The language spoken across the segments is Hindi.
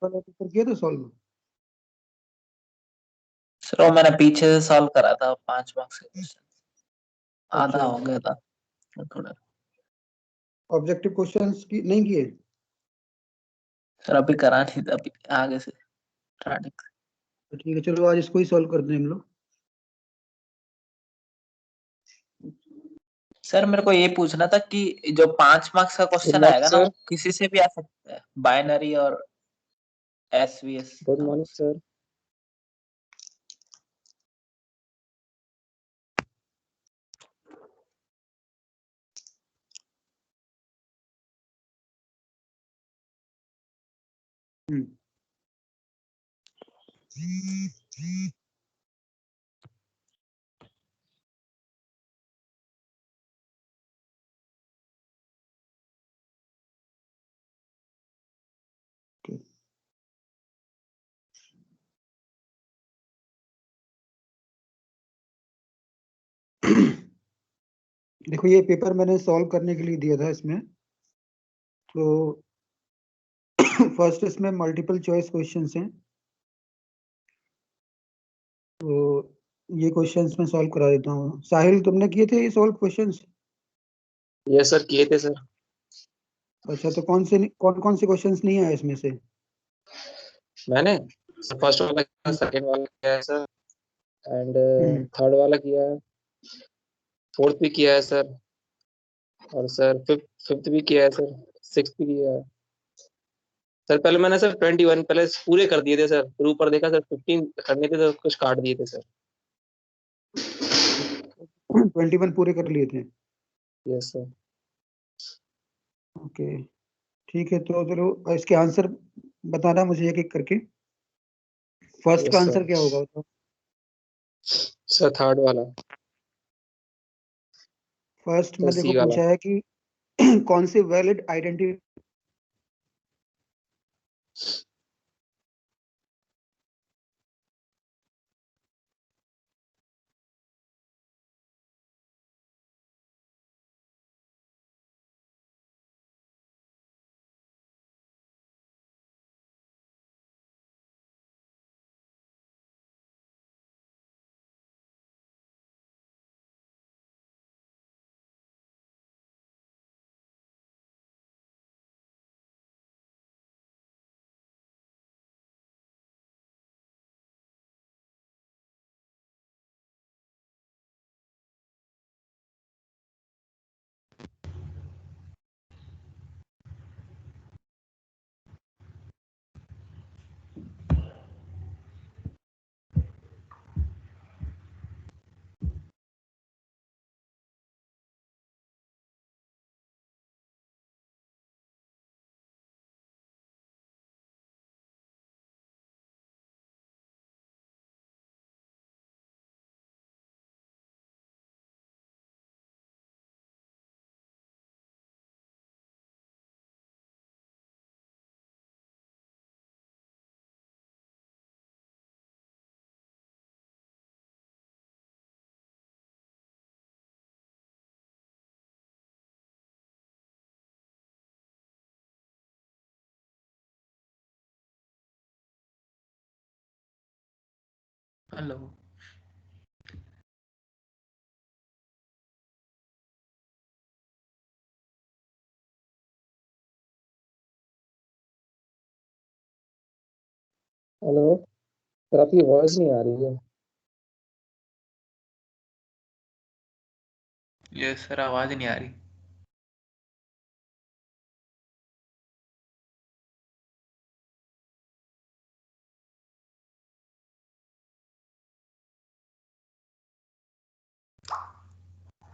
वाला पेपर किया था सॉल्व? सर वो मैंने पीछे से सॉल्व करा था 5 मार्क्स का क्वेश्चन, आधा हो गया था थोड़ा। ऑब्जेक्टिव क्वेश्चंस की नहीं किए? सर अभी करा नहीं था, अभी आगे से स्टार्टिंग। तो ठीक है, चलो आज इसको ही सॉल्व कर दें हम लोग। सर मेरे को ये पूछना था कि जो 5 मार्क्स का क्वेश्चन आएगा ना, वो किसी से भी आ सकता है, बाइनरी और एसवीएस। Good morning sir. देखो ये पेपर मैंने सॉल्व करने के लिए दिया था इसमें, तो फर्स्ट इसमें मल्टीपल चॉइस क्वेश्चंस हैं, तो ये क्वेश्चंस मैं सॉल्व करा देता हूँ। साहिल तुमने किए थे ये सॉल्व क्वेश्चंस? यस सर, किए थे सर। अच्छा, तो कौन कौन से क्वेश्चंस नहीं आए इसमें से? मैंने फर्स्ट वाला किया, सेकंड वाला किया है सर, एंड थर्ड वाला किया है, फोर्थ भी किया है सर, और सर फिफ्थ भी किया है सर, सिक्स्थ भी किया है सर। पहले मैंने सर 21 पहले पूरे कर दिए थे सर, फिर ऊपर देखा सर 15 करने थे तो कुछ काट दिए थे सर। 21 पूरे कर लिए थे? Yes sir. ओके ठीक है, तो चलो इसके आंसर बताना मुझे एक एक करके। फर्स्ट का यस आंसर सर। क्या होगा तो? सर थर्ड वाला, फर्स्ट सर में देखो सी वाला। पूछा है कि कौन से valid identity hello. Hello sir, आपकी वॉइस नहीं आ रही है। ये सर आवाज नहीं आ रही।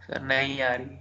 सर नहीं आ रही।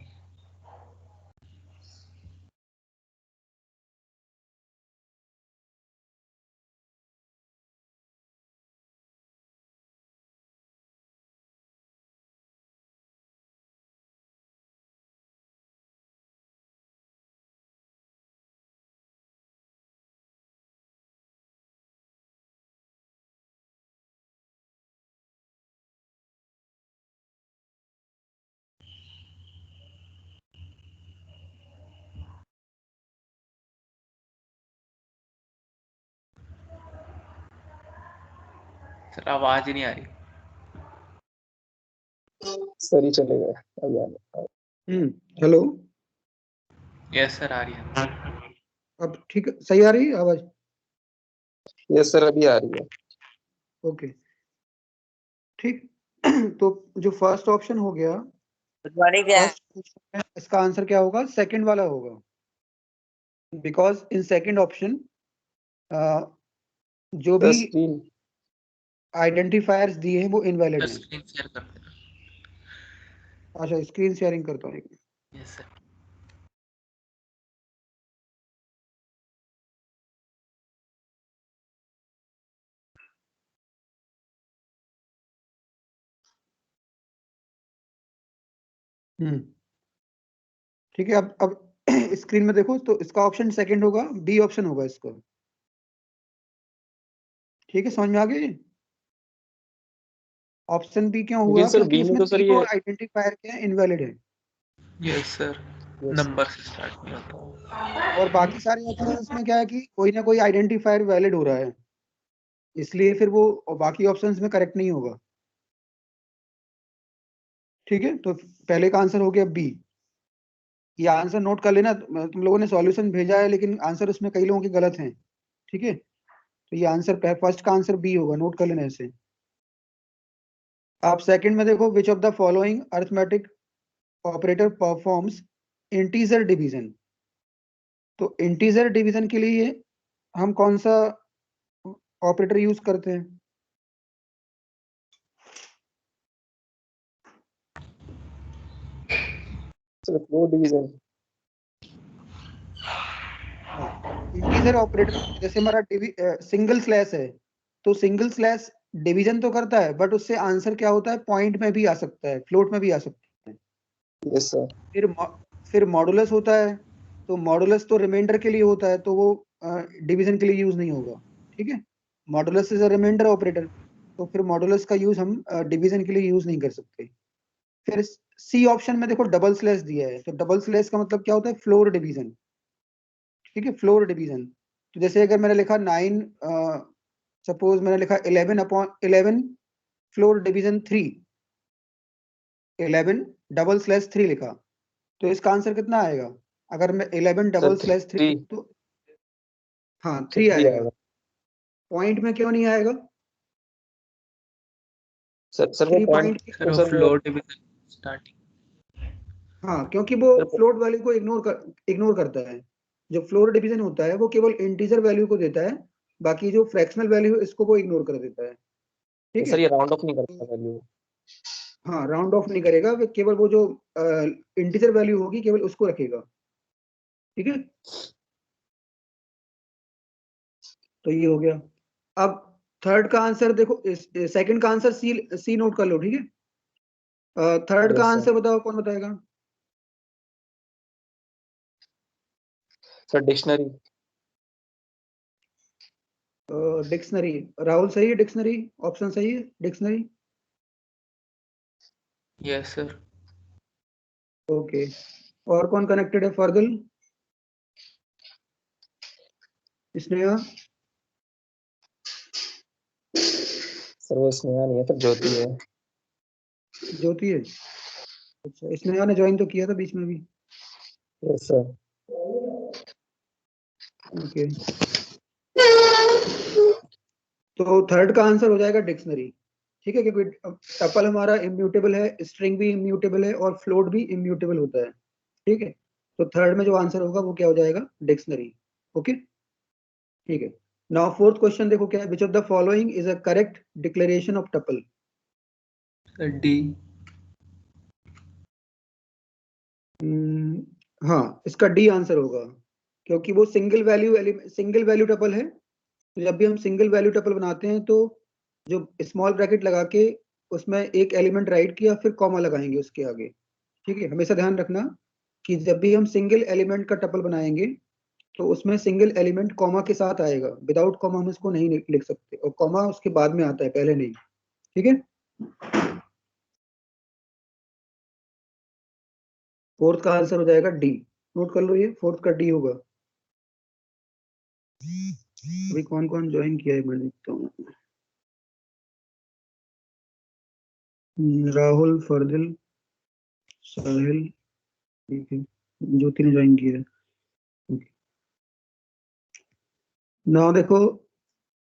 सर आवाज ही नहीं आ रही। सर ही चले गए अभी आने। हेलो, यस सर आ रही है। अब ठीक सही आ रही है आवाज? यस सर अभी आ रही है। ओके ठीक। तो जो फर्स्ट ऑप्शन हो गया, फर्स्ट क्वेश्चन में इसका आंसर क्या होगा? सेकंड वाला होगा, बिकॉज इन सेकंड ऑप्शन जो सर भी स्क्रीन आइडेंटिफायर्स दिए हैं वो इनवैलिड हैं। स्क्रीन शेयर करते हैं। अच्छा, स्क्रीन शेयरिंग करता हूँ। Yes sir. ठीक है, अब स्क्रीन में देखो तो इसका ऑप्शन सेकंड होगा, बी ऑप्शन होगा इसका। ठीक है, समझ में आ गया ये? ऑप्शन बी क्यों हुआ? लेकिन सर क्योंकि बी में इसमें तो सर तीनों ये आइडेंटिफायर क्या है? इनवैलिड है। यस सर Yes, नंबर से स्टार्ट नहीं होता। और बाकी सारे ऑप्शंस में क्या है कि कोई ना कोई आइडेंटिफायर वैलिड हो रहा है, इसलिए फिर वो बाकी ऑप्शंस में करेक्ट नहीं होगा। ठीक है, तो पहले का आंसर हो गया बी। ये आंसर नोट कर लेना, तुम लोगों ने सॉल्यूशन भेजा है लेकिन आंसर उसमें कई लोगों के गलत हैं। ठीक है, तो ये आंसर फर्स्ट का आंसर बी होगा, नोट कर लेना ऐसे। आप सेकंड में देखो, which of the following arithmetic operator performs integer division. तो इंटीजर डिवीजन के लिए हम कौन सा ऑपरेटर यूज करते हैं? Sir floor division. Integer operator जैसे हमारा सिंगल स्लैश है, तो सिंगल स्लैश डिवीजन तो करता है, बट उससे आंसर क्या होता है? पॉइंट में भी आ सकता है, फ्लोट में भी आ सकता है। Yes sir. फिर मॉडुलस होता है, तो मॉडुलस तो रिमाइंडर के लिए होता है, तो वो डिवीजन के लिए यूज नहीं होगा। ठीक है, modulus is a remainder operator, तो फिर मॉडुलस का यूज हम डिवीजन के लिए यूज नहीं कर सकते। फिर सी ऑप्शन में देखो डबल स्लैश दिया है, तो डबल स्लैश का मतलब क्या होता है? Floor division. ठीक है, फ्लोर डिवीजन। तो जैसे अगर मैंने लिखा 9, सपोज मैंने लिखा 11/11 फ्लोर डिवीजन 3, 11 डबल स्लैश 3 लिखा, तो इसका आंसर कितना आएगा? अगर मैं 11 सर डबल स्लैश 3 थ्री। तो हाँ सर 3 थ्री आएगा। आएगा। पॉइंट में क्यों नहीं आएगा? सर वो 3 पॉइंट पॉइंट सर वो सर वो फ्लोर डिवीजन स्टार्टिंग। हाँ, क्योंकि वो सर फ्लोट वैल्यू को इग्नोर करता है। जो फ्लोर डिवीजन होता है वो केवल इंटीजर वैल्यू को देता है, बाकी जो फ्रैक्शनल वैल्यू है इसको वो इग्नोर कर देता है। ठीक है, सर ये राउंड ऑफ नहीं करता वैल्यू। हाँ राउंड ऑफ नहीं करेगा, वो केवल वो जो इंटीजर वैल्यू होगी केवल उसको रखेगा। ठीक है, तो ये हो गया। अब थर्ड का आंसर देखो, सेकंड का आंसर सी सी नोट कर लो। ठीक है, थर्ड का यस सर। आंसर बताओ, कौन बताएगा? Sir dictionary. डिक्शनरी। राहुल सही है, डिक्शनरी ऑप्शन सही है, डिक्शनरी। Yes sir. ओके, और कौन कनेक्टेड है? फर्दल, स्नेहा, सर वो स्नेहा नहीं है सर ज्योति है। ज्योति है। अच्छा, स्नेहा ने ज्वाइन तो किया था बीच में भी। Yes sir. ओके, तो थर्ड का आंसर हो जाएगा डिक्शनरी। ठीक है, क्योंकि टपल हमारा इम्यूटेबल है, स्ट्रिंग भी इम्यूटेबल है और फ्लोट भी इम्यूटेबल होता है। ठीक है, तो थर्ड में जो आंसर होगा वो क्या हो जाएगा? डिक्शनरी। ओके, ठीक है। नाउ फोर्थ क्वेश्चन देखो क्या है, which of the following is a correct declaration of tuple? D. हाँ, इसका डी आंसर होगा, क्योंकि वो सिंगल वैल्यू टपल है। तो जब भी हम सिंगल वैल्यू टपल बनाते हैं तो जो स्मॉल ब्रैकेट लगा के उसमें एक एलिमेंट राइट किया फिर कॉमा लगाएंगे उसके आगे। ठीक है, हमेशा ध्यान रखना कि जब भी हम सिंगल एलिमेंट का टपल बनाएंगे तो उसमें सिंगल एलिमेंट कॉमा के साथ आएगा, विदाउट कॉमा हम इसको नहीं लिख सकते, और कॉमा उसके बाद में आता है, पहले नहीं। ठीक है, फोर्थ का आंसर हो जाएगा डी। नोट कर लो, ये फोर्थ का डी होगा। अभी कौन कौन ज्वाइन किया है मैं देखता हूँ। राहुल, फरदिल, साहिल, ठीक है, ज्योति ने ज्वाइन किया है। नाउ देखो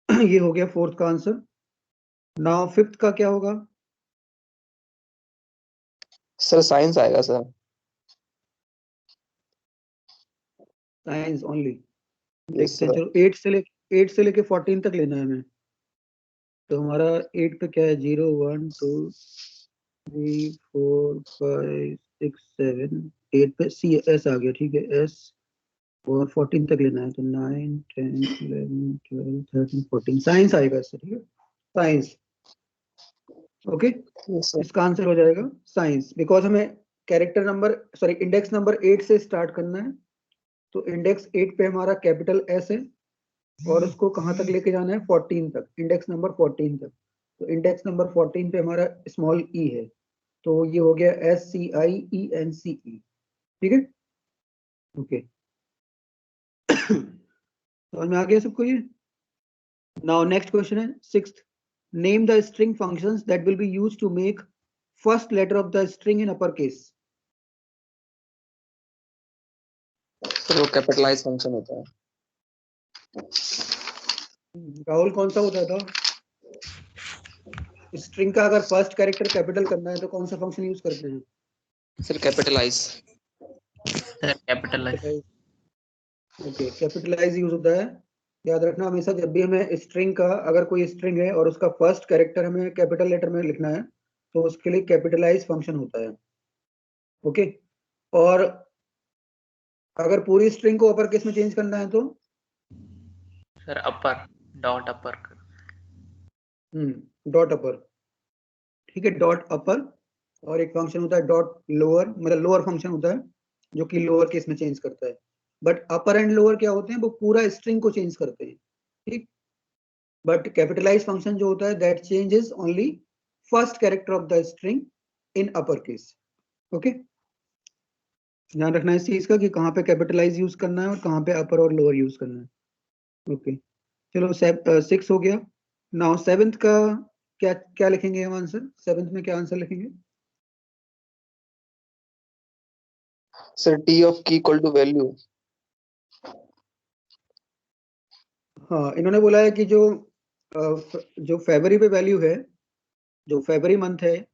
ये हो गया फोर्थ का आंसर। नाउ फिफ्थ का क्या होगा? सर साइंस आएगा सर। Science only. यस देखते हैं, सर। चलो 8 से लेके 14 तक लेना है हमें। तो हमारा 8 पे क्या है? 0 1 2 3 4 5 6 7 8 पे सी एस आ गया, ठीक है, एस। और 14 तक लेना है, तो 9 10 11 12 13 14 साइंस आएगा इससे, ठीक है, साइंस। Okay, yes sir. इसका आंसर हो जाएगा साइंस, बिकॉज हमें character number sorry index number 8 से स्टार्ट करना है। तो इंडेक्स 8 पे हमारा कैपिटल एस है और उसको कहाँ तक लेके जाना है? 14 तक, इंडेक्स नंबर 14 तक। तो इंडेक्स नंबर 14 पे हमारा स्मॉल ई है, तो ये हो गया SCIENCE, ठीक है, ओके। समझ में आ गया सबको ये? नाउ नेक्स्ट क्वेश्चन है sixth. Name the string functions that will be used to make first letter of the string in upper case. Sir वो कैपिटलाइज फंक्शन होता है। राहुल, कौन सा होता था? स्ट्रिंग का अगर फर्स्ट कैरेक्टर कैपिटल करना है तो कौन सा फंक्शन यूज करते हैं? Sir capitalize. Capitalize. Okay, capitalize use होता है। याद रखना हमेशा, जब भी हमें स्ट्रिंग का, अगर कोई स्ट्रिंग है और उसका फर्स्ट कैरेक्टर हमें कैपिटल लेटर में लिखना है तो उसके लिए कैपिटलाइज फंक्शन होता है, ओके। और अगर पूरी स्ट्रिंग को अपर केस में चेंज करना है तो सर अपर, डॉट अपर। डॉट अपर, ठीक है, डॉट अपर। और एक फंक्शन होता है डॉट लोअर, मतलब लोअर फंक्शन होता है जो कि लोअर केस में चेंज करता है। बट अपर एंड लोअर क्या होते हैं? वो पूरा स्ट्रिंग को चेंज करते हैं, ठीक। बट कैपिटलाइज फंक्शन जो होता है that changes only first character of the string in upper case, okay. ध्यान रखना है इस चीज का कि कहाँ पे कैपिटलाइज यूज करना है और कहाँ पे अपर और लोअर यूज करना है, ओके। चलो 6 हो गया। नाउ सेवेंथ का क्या क्या लिखेंगे हम आंसर? सेवेंथ में क्या आंसर लिखेंगे? सर टी ऑफ की इक्वल टू वैल्यू। हाँ, इन्होंने बोला है कि जो फरवरी पे वैल्यू है, जो फरवरी मंथ है,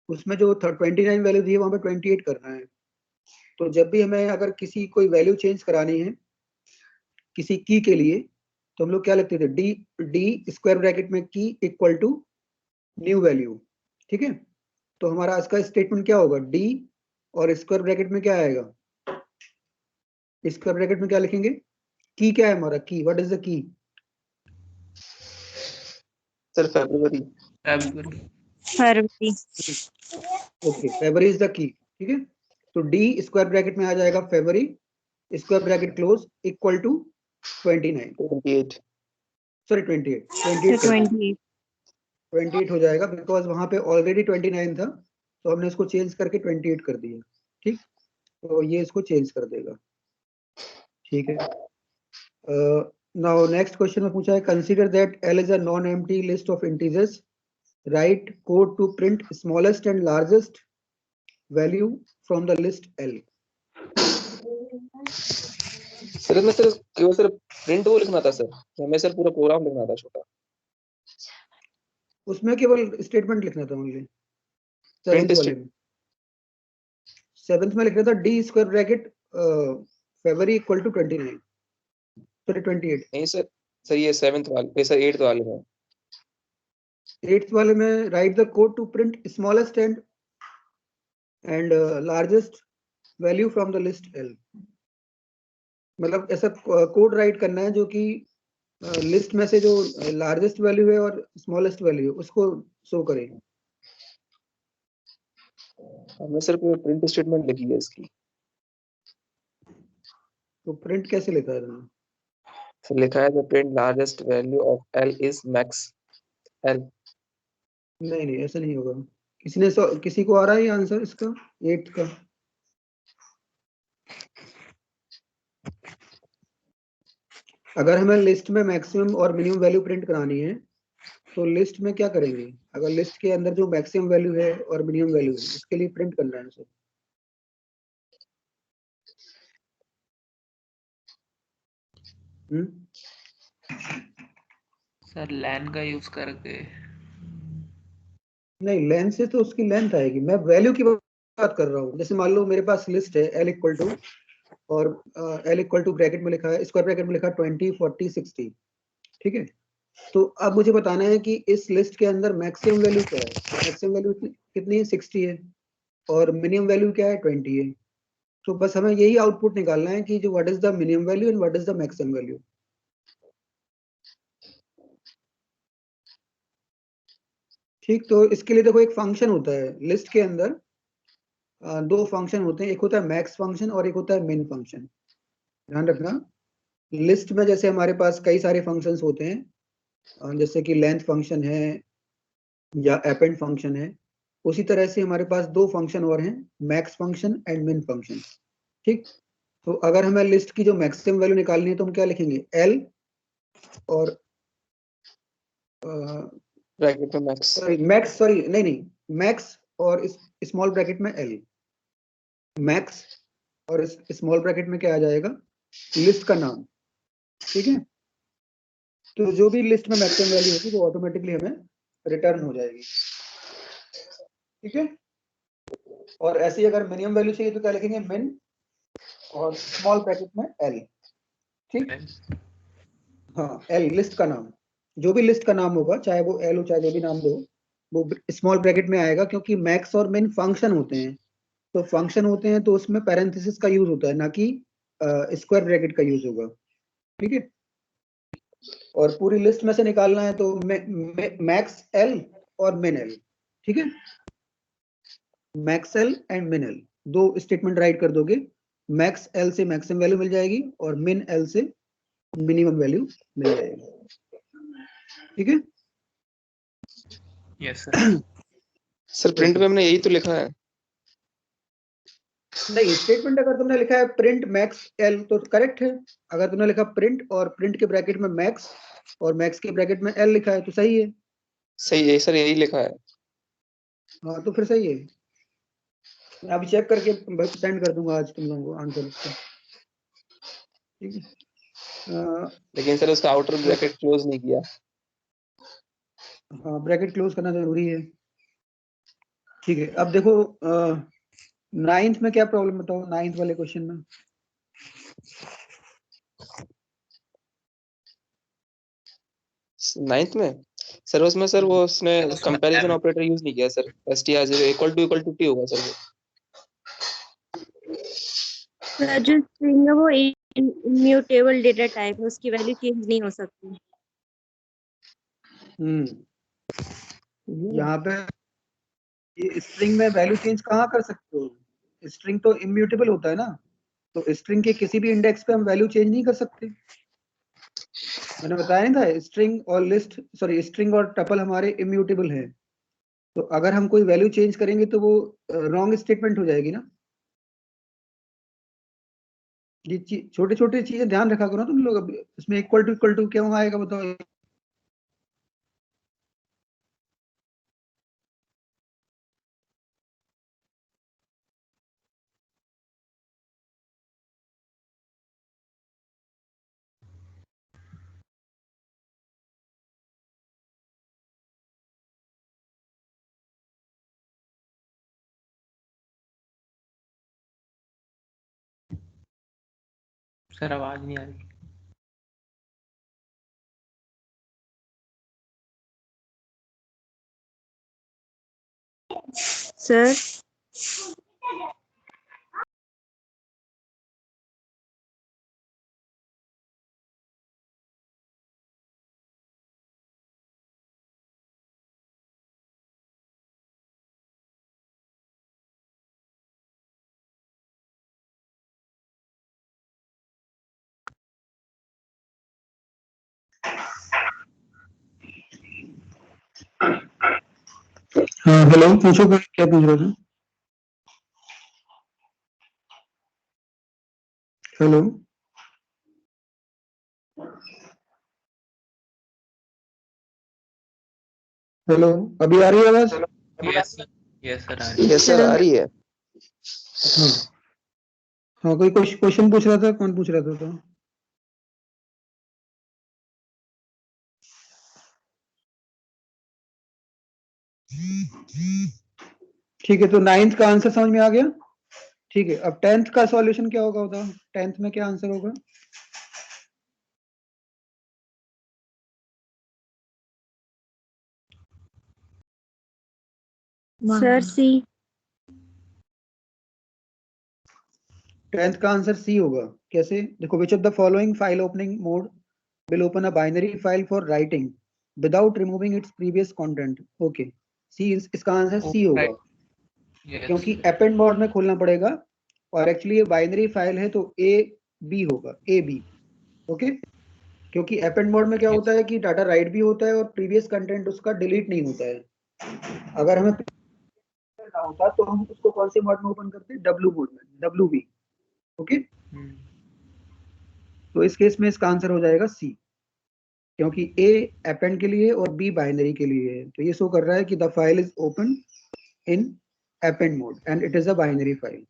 उसमें जो 29 वैल्यू दी है वहां पे 28 करना है। तो जब भी हमें अगर किसी कोई वैल्यू चेंज करानी है किसी की के लिए, तो हम लोग क्या लिखते थे? डी डी स्क्वायर ब्रैकेट में की इक्वल टू न्यू वैल्यू, ठीक है। तो हमारा आज का स्टेटमेंट क्या होगा? डी और स्क्वायर ब्रैकेट में क्या आएगा? स्क्वायर ब्रैकेट में क्या लिखेंगे? की क्या है हमारा? की, what is the key? Sir February. February. Okay, February is the key, ठीक है। तो डी स्क्वायर ब्रैकेट में आ जाएगा फरवरी, square bracket close, equal to 29, 28। Sorry 28, 28 कर देंगे। 28 हो जाएगा बिकॉज वहां पे ऑलरेडी 29 था, तो हमने इसको चेंज करके 28 कर दिया, ठीक। तो ये इसको चेंज कर देगा, ठीक है। नाउ नेक्स्ट क्वेश्चन में पूछा है consider that L is a non empty list of integers, write code to print smallest and largest value from the list L. Sir इसमें सर केवल सर प्रिंट वो लिखना था सर, हमें सर पूरा प्रोग्राम लिखना था छोटा। उसमें केवल स्टेटमेंट लिखना था ओनली, सेवेंथ प्रिंट वाले में। सेवेंथ में लिखना था D square bracket February equal to 29, sorry 28। नहीं सर, सर ये 7th वाले, सर 8th वाले में। 8th वाले में write the code to print smallest and largest value from the list L. मतलब ऐसा कोड राइट करना है जो कि लिस्ट में से जो लार्जेस्ट वैल्यू है और स्मॉलेस्ट वैल्यू है उसको शो करे। हमने सर पूरा प्रिंट स्टेटमेंट लिखी है इसकी। तो प्रिंट कैसे लिखा है तुमने? सर लिखा है the print largest value of L is max L. नहीं नहीं, ऐसा नहीं होगा। किसी को आ रहा है ये आंसर इसका 8th का? अगर हमें लिस्ट में मैक्सिमम और मिनिमम वैल्यू प्रिंट करानी है तो लिस्ट में क्या करेंगे, अगर लिस्ट के अंदर जो मैक्सिमम वैल्यू है और मिनिमम वैल्यू है उसके लिए प्रिंट करना है सर। सर लैन का यूज करके। नहीं, लेंथ से तो उसकी लेंथ आएगी, मैं वैल्यू की बात कर रहा हूँ। जैसे मान लो मेरे पास लिस्ट है L इक्वल टू, और L इक्वल टू ब्रैकेट में लिखा है, स्क्वायर ब्रैकेट में लिखा है 20 40 60, ठीक है। तो अब मुझे बताना है कि इस लिस्ट के अंदर मैक्सिमम वैल्यू क्या है। मैक्सिमम वैल्यू कितनी है, 60 है, और मिनिमम वैल्यू क्या है, 20 है। तो बस हमें यही आउटपुट निकालना है कि जो what is the minimum value and what is the maximum value. ठीक, तो इसके लिए देखो एक फंक्शन होता है लिस्ट के अंदर, दो फंक्शन होते हैं, एक होता है मैक्स फंक्शन और एक होता है मिन फंक्शन। ध्यान रखना, लिस्ट में जैसे हमारे पास कई सारे फंक्शंस होते हैं, जैसे कि लेंथ फंक्शन है या अपेंड फंक्शन है, उसी तरह से हमारे पास दो फंक्शन और हैं, मैक्स फंक्शन एंड मिन फंक्शन। ठीक, तो अगर हमें लिस्ट की जो मैक्सिमम वैल्यू निकालनी है तो हम क्या लिखेंगे, एल और ब्रैकेट में मैक्स, सॉरी मैक्स, सॉरी नहीं नहीं, मैक्स और स्मॉल ब्रैकेट में एल, मैक्स और स्मॉल ब्रैकेट में क्या आ जाएगा, लिस्ट का नाम। ठीक है, तो जो भी लिस्ट में मैक्सिमम वैल्यू होगी वो ऑटोमेटिकली हमें रिटर्न हो जाएगी। ठीक है, और ऐसे ही अगर मिनिमम वैल्यू चाहिए तो क्या लिखेंगे, मिन और स्मॉल ब्रैकेट में एल। ठीक, हाँ, एल लिस्ट का नाम, जो भी लिस्ट का नाम होगा, चाहे वो एल हो चाहे जो भी नाम दो, वो स्मॉल ब्रैकेट में आएगा, क्योंकि मैक्स और मिन फंक्शन होते हैं। तो फंक्शन होते हैं तो उसमें पैरेंथेसिस का यूज होता है, ना कि स्क्वायर ब्रैकेट का यूज होगा। ठीक है, और पूरी लिस्ट में से निकालना है तो मैक्स एल और मिन एल। ठीक है, मैक्स एल एंड मिन एल, दो स्टेटमेंट राइट कर दोगे, मैक्स एल से मैक्सिमम वैल्यू मिल जाएगी और मिन एल से मिनिमम वैल्यू मिल जाएगी। ठीक है, यस सर। सर प्रिंट में हमने यही तो लिखा है। नहीं, स्टेटमेंट अगर तुमने लिखा है प्रिंट मैक्स एल तो करेक्ट है। अगर तुमने लिखा प्रिंट और प्रिंट के ब्रैकेट में मैक्स और मैक्स के ब्रैकेट में एल लिखा है तो सही है। सही है सर, यही लिखा है। हाँ, तो फिर सही है। मैं अभी चेक करके सेंड कर दूंगा आज तुम लोगों को आंसर उसका। ठीक है, लेकिन सर उसका आउटर ब्रैकेट क्लोज नहीं किया। हाँ, ब्रैकेट क्लोज करना जरूरी है। ठीक है, अब देखो नाइन्थ में क्या प्रॉब्लम बताओ, नाइन्थ वाले क्वेश्चन में। नाइन्थ में सर, उसमें सर वो उसने कंपैरिजन ऑपरेटर यूज नहीं किया sir, str0 equal to T होगा सर वो। सर जो स्ट्रिंग है वो इम्यूटेबल डेटा टाइप है, उसकी वैल्यू चेंज नहीं हो सकती। यहाँ पे ये स्ट्रिंग में वैल्यू चेंज कहाँ कर सकते हो, स्ट्रिंग तो इम्यूटेबल होता है ना, तो स्ट्रिंग के किसी भी इंडेक्स पे हम वैल्यू चेंज नहीं कर सकते। मैंने बताया नहीं था, स्ट्रिंग और लिस्ट, सॉरी स्ट्रिंग और टपल हमारे इम्यूटेबल है, तो अगर हम कोई वैल्यू चेंज करेंगे तो वो रॉन्ग स्टेटमेंट हो जाएगी ना। ये छोटे छोटे चीजें ध्यान रखा करो तुम लोग। अब इसमें इक्वल टू क्यों आएगा बताओ। सर आवाज नहीं आ रही। सर हाँ, हेलो, पूछो क्या पूछ रहे थे। हेलो, हेलो, अभी आ रही है आवाज? Yes sir, yes sir yes sir, आ रही है। हाँ हाँ, कोई क्वेश्चन पूछ रहा था, कौन पूछ रहा था तो? ठीक है, तो 9th का आंसर समझ में आ गया। ठीक है, अब 10th का सॉल्यूशन क्या होगा बताओ, 10th में क्या आंसर होगा? सर सी। 10th का आंसर सी होगा। कैसे? देखो, which of the following file opening mode will open a binary file for writing without removing its previous content? Okay, C, इसका आंसर सी होगा, क्योंकि append मोड में खोलना पड़ेगा और एक्चुअली ये बाइनरी फाइल है तो ए बी होगा, ए बी। ओके, क्योंकि append मोड में क्या होता है कि डाटा राइट भी होता है और प्रीवियस कंटेंट उसका डिलीट नहीं होता है। अगर हमें करना होता तो हम उसको कौन से मोड में ओपन करते हैं? डब्ल्यू मोड में, डब्ल्यू बी। ओके, तो इस केस में इसका आंसर हो जाएगा सी, क्योंकि ए अपेंड के लिए और बी बाइनरी के लिए है। तो ये शो कर रहा है कि the file is open in append mode and it is a binary file.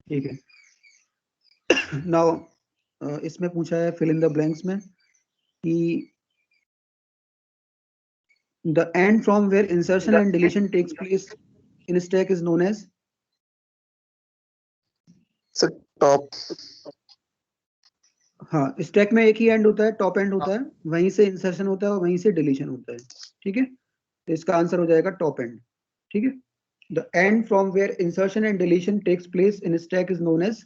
ठीक है, नाउ इसमें पूछा है फिल इन द ब्लैंक्स में कि the end from where insertion and deletion takes place in stack is known as? Sir top. हाँ, स्टैक में एक ही एंड होता है, टॉप एंड होता है, वहीं से इंसर्शन होता है और वहीं से डिलीशन होता है। ठीक है, तो इसका आंसर हो जाएगा टॉप एंड। ठीक है, the end from where insertion and deletion takes place in stack is known as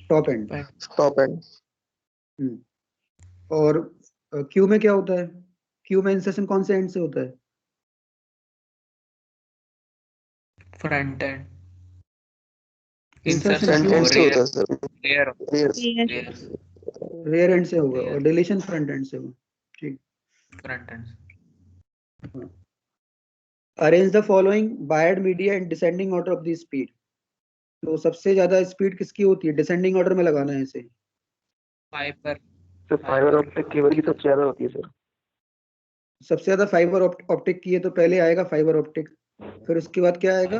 top end. Top end. और क्यू में क्या होता है? क्यू में इंसर्शन कौन से एंड से होता है? Front end. Insertion front end से होता है sir. Rear rear. Rear end से होगा और डिलीशन फ्रंट एंड से होगा। ठीक, front end. Arrange the following wired media in descending order of the speed. तो सबसे ज्यादा स्पीड किसकी होती है? डिसेंडिंग ऑर्डर में लगाना है इसे। Fibre. Sir fibre optic cable की सबसे ज्यादा होती है सर। सबसे ज्यादा फाइबर ऑप्टिक की है, तो पहले आएगा फाइबर ऑप्टिक, फिर उसके बाद क्या आएगा?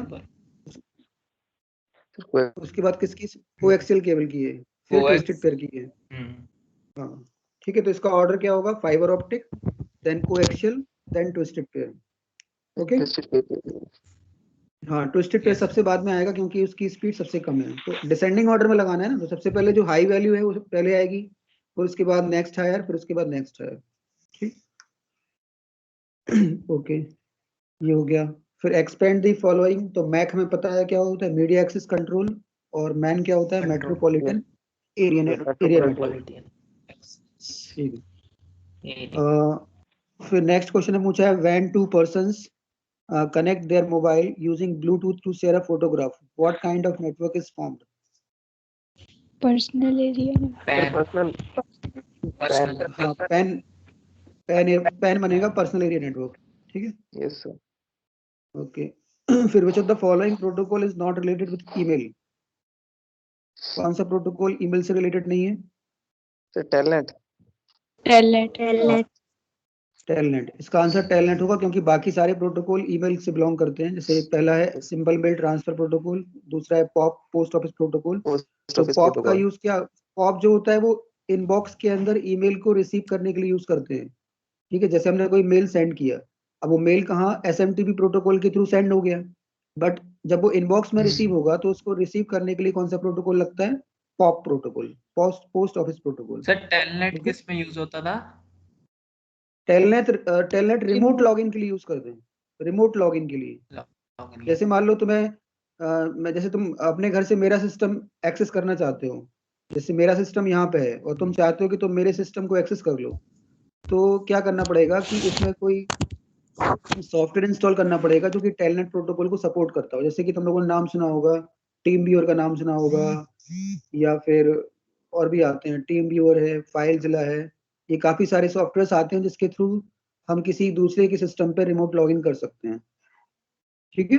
उसके बाद किसकी? कोएक्सियल केबल की है, फिर ट्विस्टेड पेयर की है। हाँ, ठीक है, तो इसका ऑर्डर क्या होगा? Fibre optic, then coaxial, then twisted pair. Okay, हाँ, ट्विस्टेड पेयर सबसे बाद में आएगा क्योंकि उसकी स्पीड सबसे कम है। तो डिसेंडिंग ऑर्डर में लगाना है ना, तो सबसे पहले जो हाई वैल्यू है वो पहले आएगी, फिर उसके बाद नेक्स्ट हायर, फिर उसके बाद नेक्स्ट हायर। ठीक, ओके, ये हो गया। फिर एक्सपेंड दी फॉलोइंग, तो मैक हमें पता है क्या होता है, मीडिया एक्सेस कंट्रोल, और मैन क्या होता है? Metropolitan area network. ठीक है, फिर नेक्स्ट क्वेश्चन में पूछा है when to persons connect their mobile using Bluetooth to share a photograph, what kind of network is formed? Personal area. Personal हाँ, पैन बनेगा पर्सनल एरिया नेटवर्क। ठीक है, यस सर। ओके। फिर which of the following protocol is not related with email? कौन सा प्रोटोकॉल ईमेल से रिलेटेड नहीं है? Sir telnet. टेलनेट। टेलनेट, इसका आंसर टेलनेट होगा, क्योंकि बाकी सारे प्रोटोकॉल ईमेल से बिलोंग करते हैं। जैसे पहला है सिंपल मेल ट्रांसफर प्रोटोकॉल, दूसरा है पॉप पोस्ट ऑफिस प्रोटोकॉल। तो पॉप का यूज क्या? पॉप जो होता है वो इनबॉक्स के अंदर ईमेल को रिसीव करने के लिए यूज करते हैं। ठीक है, जैसे हमने कोई मेल सेंड किया, अब वो मेल कहाँ? एसएमटीपी प्रोटोकॉल के थ्रू सेंड हो गया, बट जब वो इनबॉक्स में रिसीव होगा तो उसको रिसीव करने के लिए कौन सा प्रोटोकॉल लगता है? Pop protocol, post office protocol. Sir telnet किस में यूज होता था? टेलनेट रिमोट लॉगिन के लिए यूज करते हैं, रिमोट लॉगिन के लिए। जैसे मान लो तुम्हें मैं, जैसे तुम अपने घर से मेरा सिस्टम एक्सेस करना चाहते हो, जैसे मेरा सिस्टम यहाँ पे है और तुम चाहते हो कि तुम मेरे सिस्टम को एक्सेस कर लो, तो क्या करना पड़ेगा कि इसमें कोई सॉफ्टवेयर इंस्टॉल करना पड़ेगा जो कि टेलनेट प्रोटोकॉल को सपोर्ट करता हो। जैसे कि तुम लोगों ने नाम सुना होगा, टीम व्यूअर का नाम सुना होगा, या फिर और भी आते हैं, टीम व्यूअर है, फाइलजिला है, ये काफी सारे सॉफ्टवेयर आते हैं जिसके थ्रू हम किसी दूसरे के सिस्टम पे रिमोट लॉगिन कर सकते हैं। ठीक है,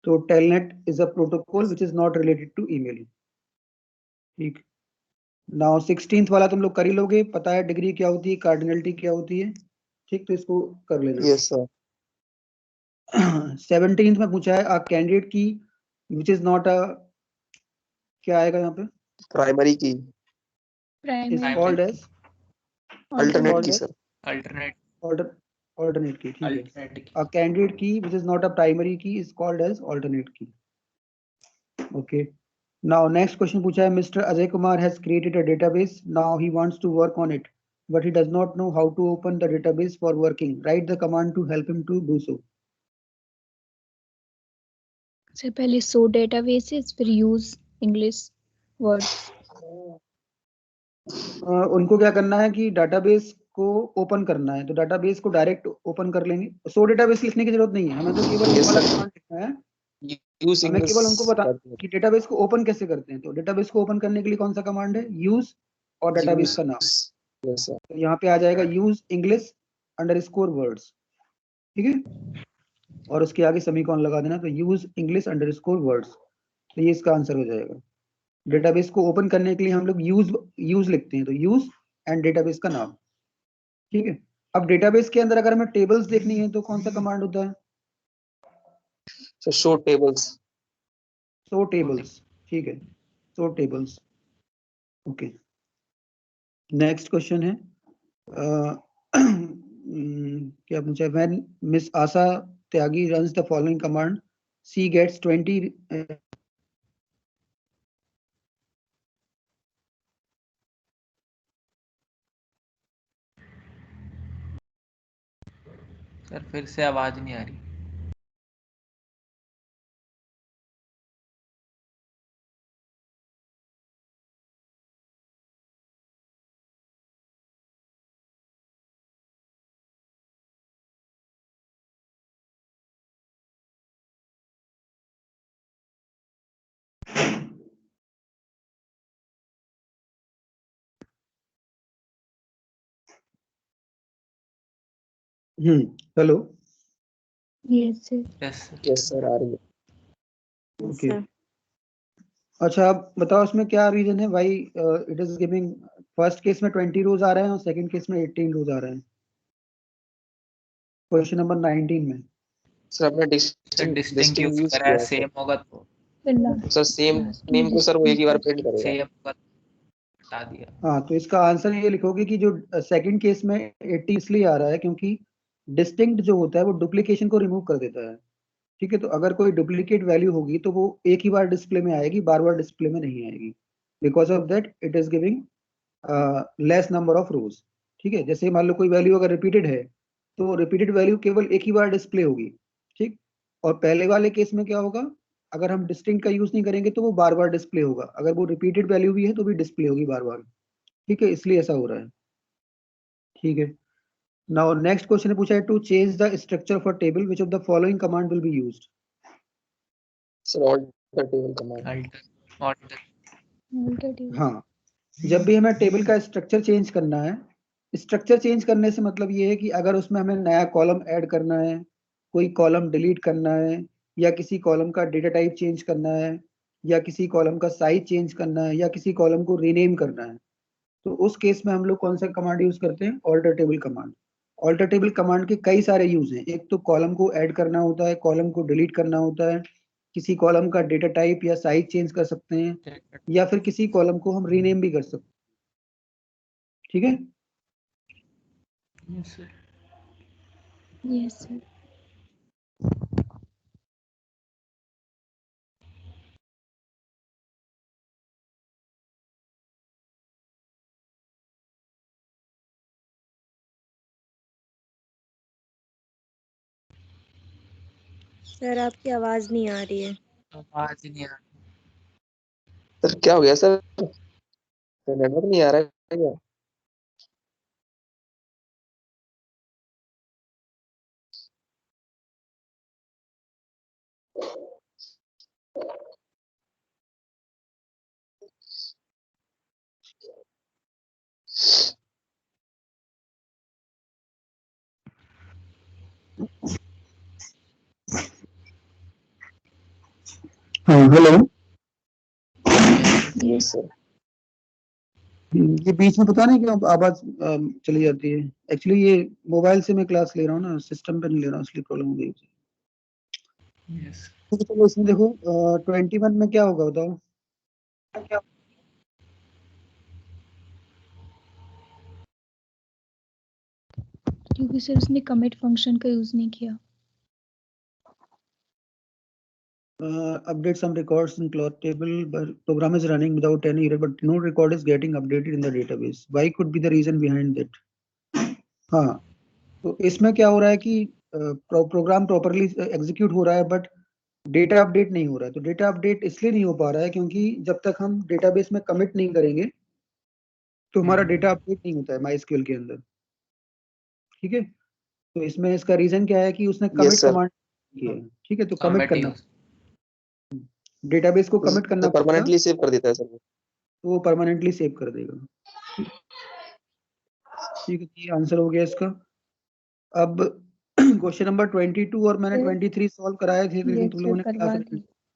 तो telnet is a protocol which is not related to email. ठीक, नाउ 16th वाला तुम लोग कर ही लोगे, पता है डिग्री क्या होती है, कार्डिनलिटी क्या होती है, ठीक, तो इसको कर लेना। Yes sir. 17th में पूछा है अ कैंडिडेट की विच इज नॉट अ, क्या आएगा यहाँ पे, प्राइमरी की, इज कॉल्ड एज अल्टरनेट की सर। alternate की, ठीक है। अल्टरनेट की। A candidate key which is not a primary key is called as alternate key. Okay. Now next question पूछा है Mr. Ajay Kumar has created a database. Now he wants to work on it, but he does not know how to open the database for working. Write the command to help him to do so. से पहले सो डेटाबेसेस फिर यूज इंग्लिश वर्ड्स। उनको क्या करना है कि डाटाबेस को ओपन करना है, तो डाटाबेस को डायरेक्ट ओपन कर लेंगे, सो डेटाबेस लिखने की जरूरत नहीं है, हमें तो केवल Yes, वो वाला sir. कमांड लिखना है, यूज हमें इंग्लिश केवल उनको बता कि डेटाबेस को ओपन कैसे करते हैं। तो डेटाबेस को ओपन करने के लिए कौन सा कमांड है, यूज और डेटाबेस का नाम। Yes sir. तो यहाँ पे आ जाएगा यूज इंग्लिश अंडरस्कोर वर्ड्स, ठीक है, और उसके आगे सेमीकोलन लगा देना, तो यूज इंग्लिश अंडरस्कोर वर्ड्स, तो ये इसका आंसर हो जाएगा। डेटाबेस को ओपन करने के लिए हम लोग यूज लिखते हैं, तो यूज एंड डेटाबेस का नाम, ठीक है। अब डेटाबेस के अंदर अगर हमें टेबल्स देखनी है तो कौन सा कमांड होता है, sir show tables. Show tables, ठीक है, show tables. Okay, next question है क्या पूछा है, when miss Asha Tyagi runs the following command she gets 20 sir फिर से आवाज नहीं आ रही। Hello, yes sir. Yes sir आ रही है। ओके। अच्छा आप बताओ इसमें क्या रीजन है भाई, it is giving first case में 20 रोज आ रहे हैं और सेकंड केस में 18 रोज आ रहे हैं, क्वेश्चन नंबर 19 में। सर आपने सर डिस्टिंक्ट डिस्टिंग यूज यूज करा है, किया है सेम होगा तो सर। सेम नेम को सर वो एक ही बार प्रिंट करेगा। सेम होगा तो हटा दिया। हाँ, तो इसका आंसर ये लिखोगे कि जो सेकंड केस में 80 इसलिए आ रहा है क्योंकि डिस्टिंक्ट जो होता है वो डुप्लीकेशन को रिमूव कर देता है, ठीक है। तो अगर कोई डुप्लीकेट वैल्यू होगी तो वो एक ही बार डिस्प्ले में आएगी, बार बार डिस्प्ले में नहीं आएगी, because of that it is giving less number of रोज, ठीक है। जैसे मान लो कोई वैल्यू अगर रिपीटेड है तो रिपीटेड वैल्यू केवल एक ही बार डिस्प्ले होगी, ठीक। और पहले वाले केस में क्या होगा, अगर हम डिस्टिंक्ट का यूज नहीं करेंगे तो वो बार बार डिस्प्ले होगा, अगर वो रिपीटेड वैल्यू भी है तो भी डिस्प्ले होगी बार बार, ठीक है, इसलिए ऐसा हो रहा है, ठीक है। नाउ नेक्स्ट क्वेश्चन पूछा है to change the structure for table which of the following command will be used. Sir alter table command. हाँ, जब भी हमें टेबल का स्ट्रक्चर चेंज करना है, स्ट्रक्चर चेंज करने से मतलब ये है कि अगर उसमें हमें नया कॉलम ऐड करना है, कोई कॉलम डिलीट करना है, या किसी कॉलम का डेटा टाइप चेंज करना है, या किसी कॉलम का साइज चेंज करना है, या किसी कॉलम को रीनेम करना है, तो उस केस में हम लोग कौन सा कमांड यूज करते हैं, alter table command. Alter table command के कई सारे यूज हैं, एक तो कॉलम को ऐड करना होता है, कॉलम को डिलीट करना होता है, किसी कॉलम का डेटा टाइप या साइज चेंज कर सकते हैं, या फिर किसी कॉलम को हम रीनेम भी कर सकते हैं, ठीक है। Yes sir. Yes sir. Sir आपकी आवाज नहीं आ रही है। आवाज ही नहीं आ रही। सर क्या हो गया सर, नेटवर्क नहीं आ रहा है क्या? हाँ हेलो, यस सर। ये बीच में पता नहीं क्यों आवाज चली जाती है। एक्चुअली ये मोबाइल से मैं क्लास ले रहा हूँ ना, सिस्टम पे नहीं ले रहा हूँ, इसलिए प्रॉब्लम हो गई। यस तो चलो इसमें देखो 21 में क्या होगा बताओ। क्योंकि सर उसने कमिट फंक्शन का यूज नहीं किया। Update some records in cloth table, but program is running without any error, but no record is getting updated in the database. Why could be the reason behind that? हाँ, तो इसमें क्या हो रहा है कि प्रोग्राम प्रॉपरली एग्जीक्यूट हो रहा है बट डेटा अपडेट नहीं हो रहा है। तो डेटा अपडेट इसलिए नहीं हो पा रहा है क्योंकि जब तक हम डेटाबेस में कमिट नहीं करेंगे तो हमारा डेटा अपडेट नहीं होता है MySQL के अंदर। ठीक है, तो इसमें इसका रीजन क्या है कि उसने कमिट sir. कमांड की है। ठीक है, तो कमिट कमिट करना, डेटाबेस को कमिट करना तो पड़ेगा, परमानेंटली सेव कर देता है सर। तो वो परमानेंटली सेव कर देगा। ठीक है, ये आंसर हो गया इसका। अब क्वेश्चन नंबर 22 और मैंने 23 सॉल्व कराए थे, लेकिन तुम लोगों ने क्लास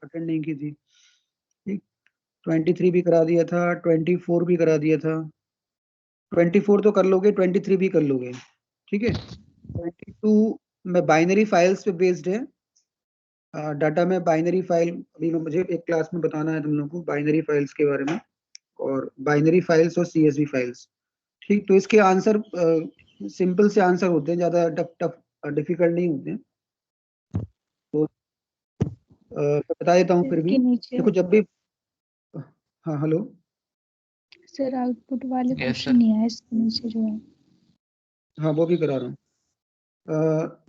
अटेंड नहीं की थी। ठीक, 23 भी करा दिया था, 24 भी करा दिया था। 24 तो कर लोगे, 23 भी कर लोगे। ठीक है, 22 में बाइनरी फाइल्स पे बेस्ड है। डाटा में बाइनरी फाइल, अभी मुझे एक क्लास में बताना है तुम लोगों को बाइनरी फाइल्स के बारे में, और बाइनरी फाइल्स और CSV फाइल्स। ठीक, तो इसके आंसर सिंपल से आंसर होते हैं, ज्यादा टफ डिफिकल्ट नहीं होते हैं। तो बता देता हूँ फिर भी। देखो जब भी, हाँ हेलो सर आउटपुट वाले Yes, क्वेश्चन sir. नहीं आए इसके नीचे जो है। हाँ वो भी करा रहा हूँ।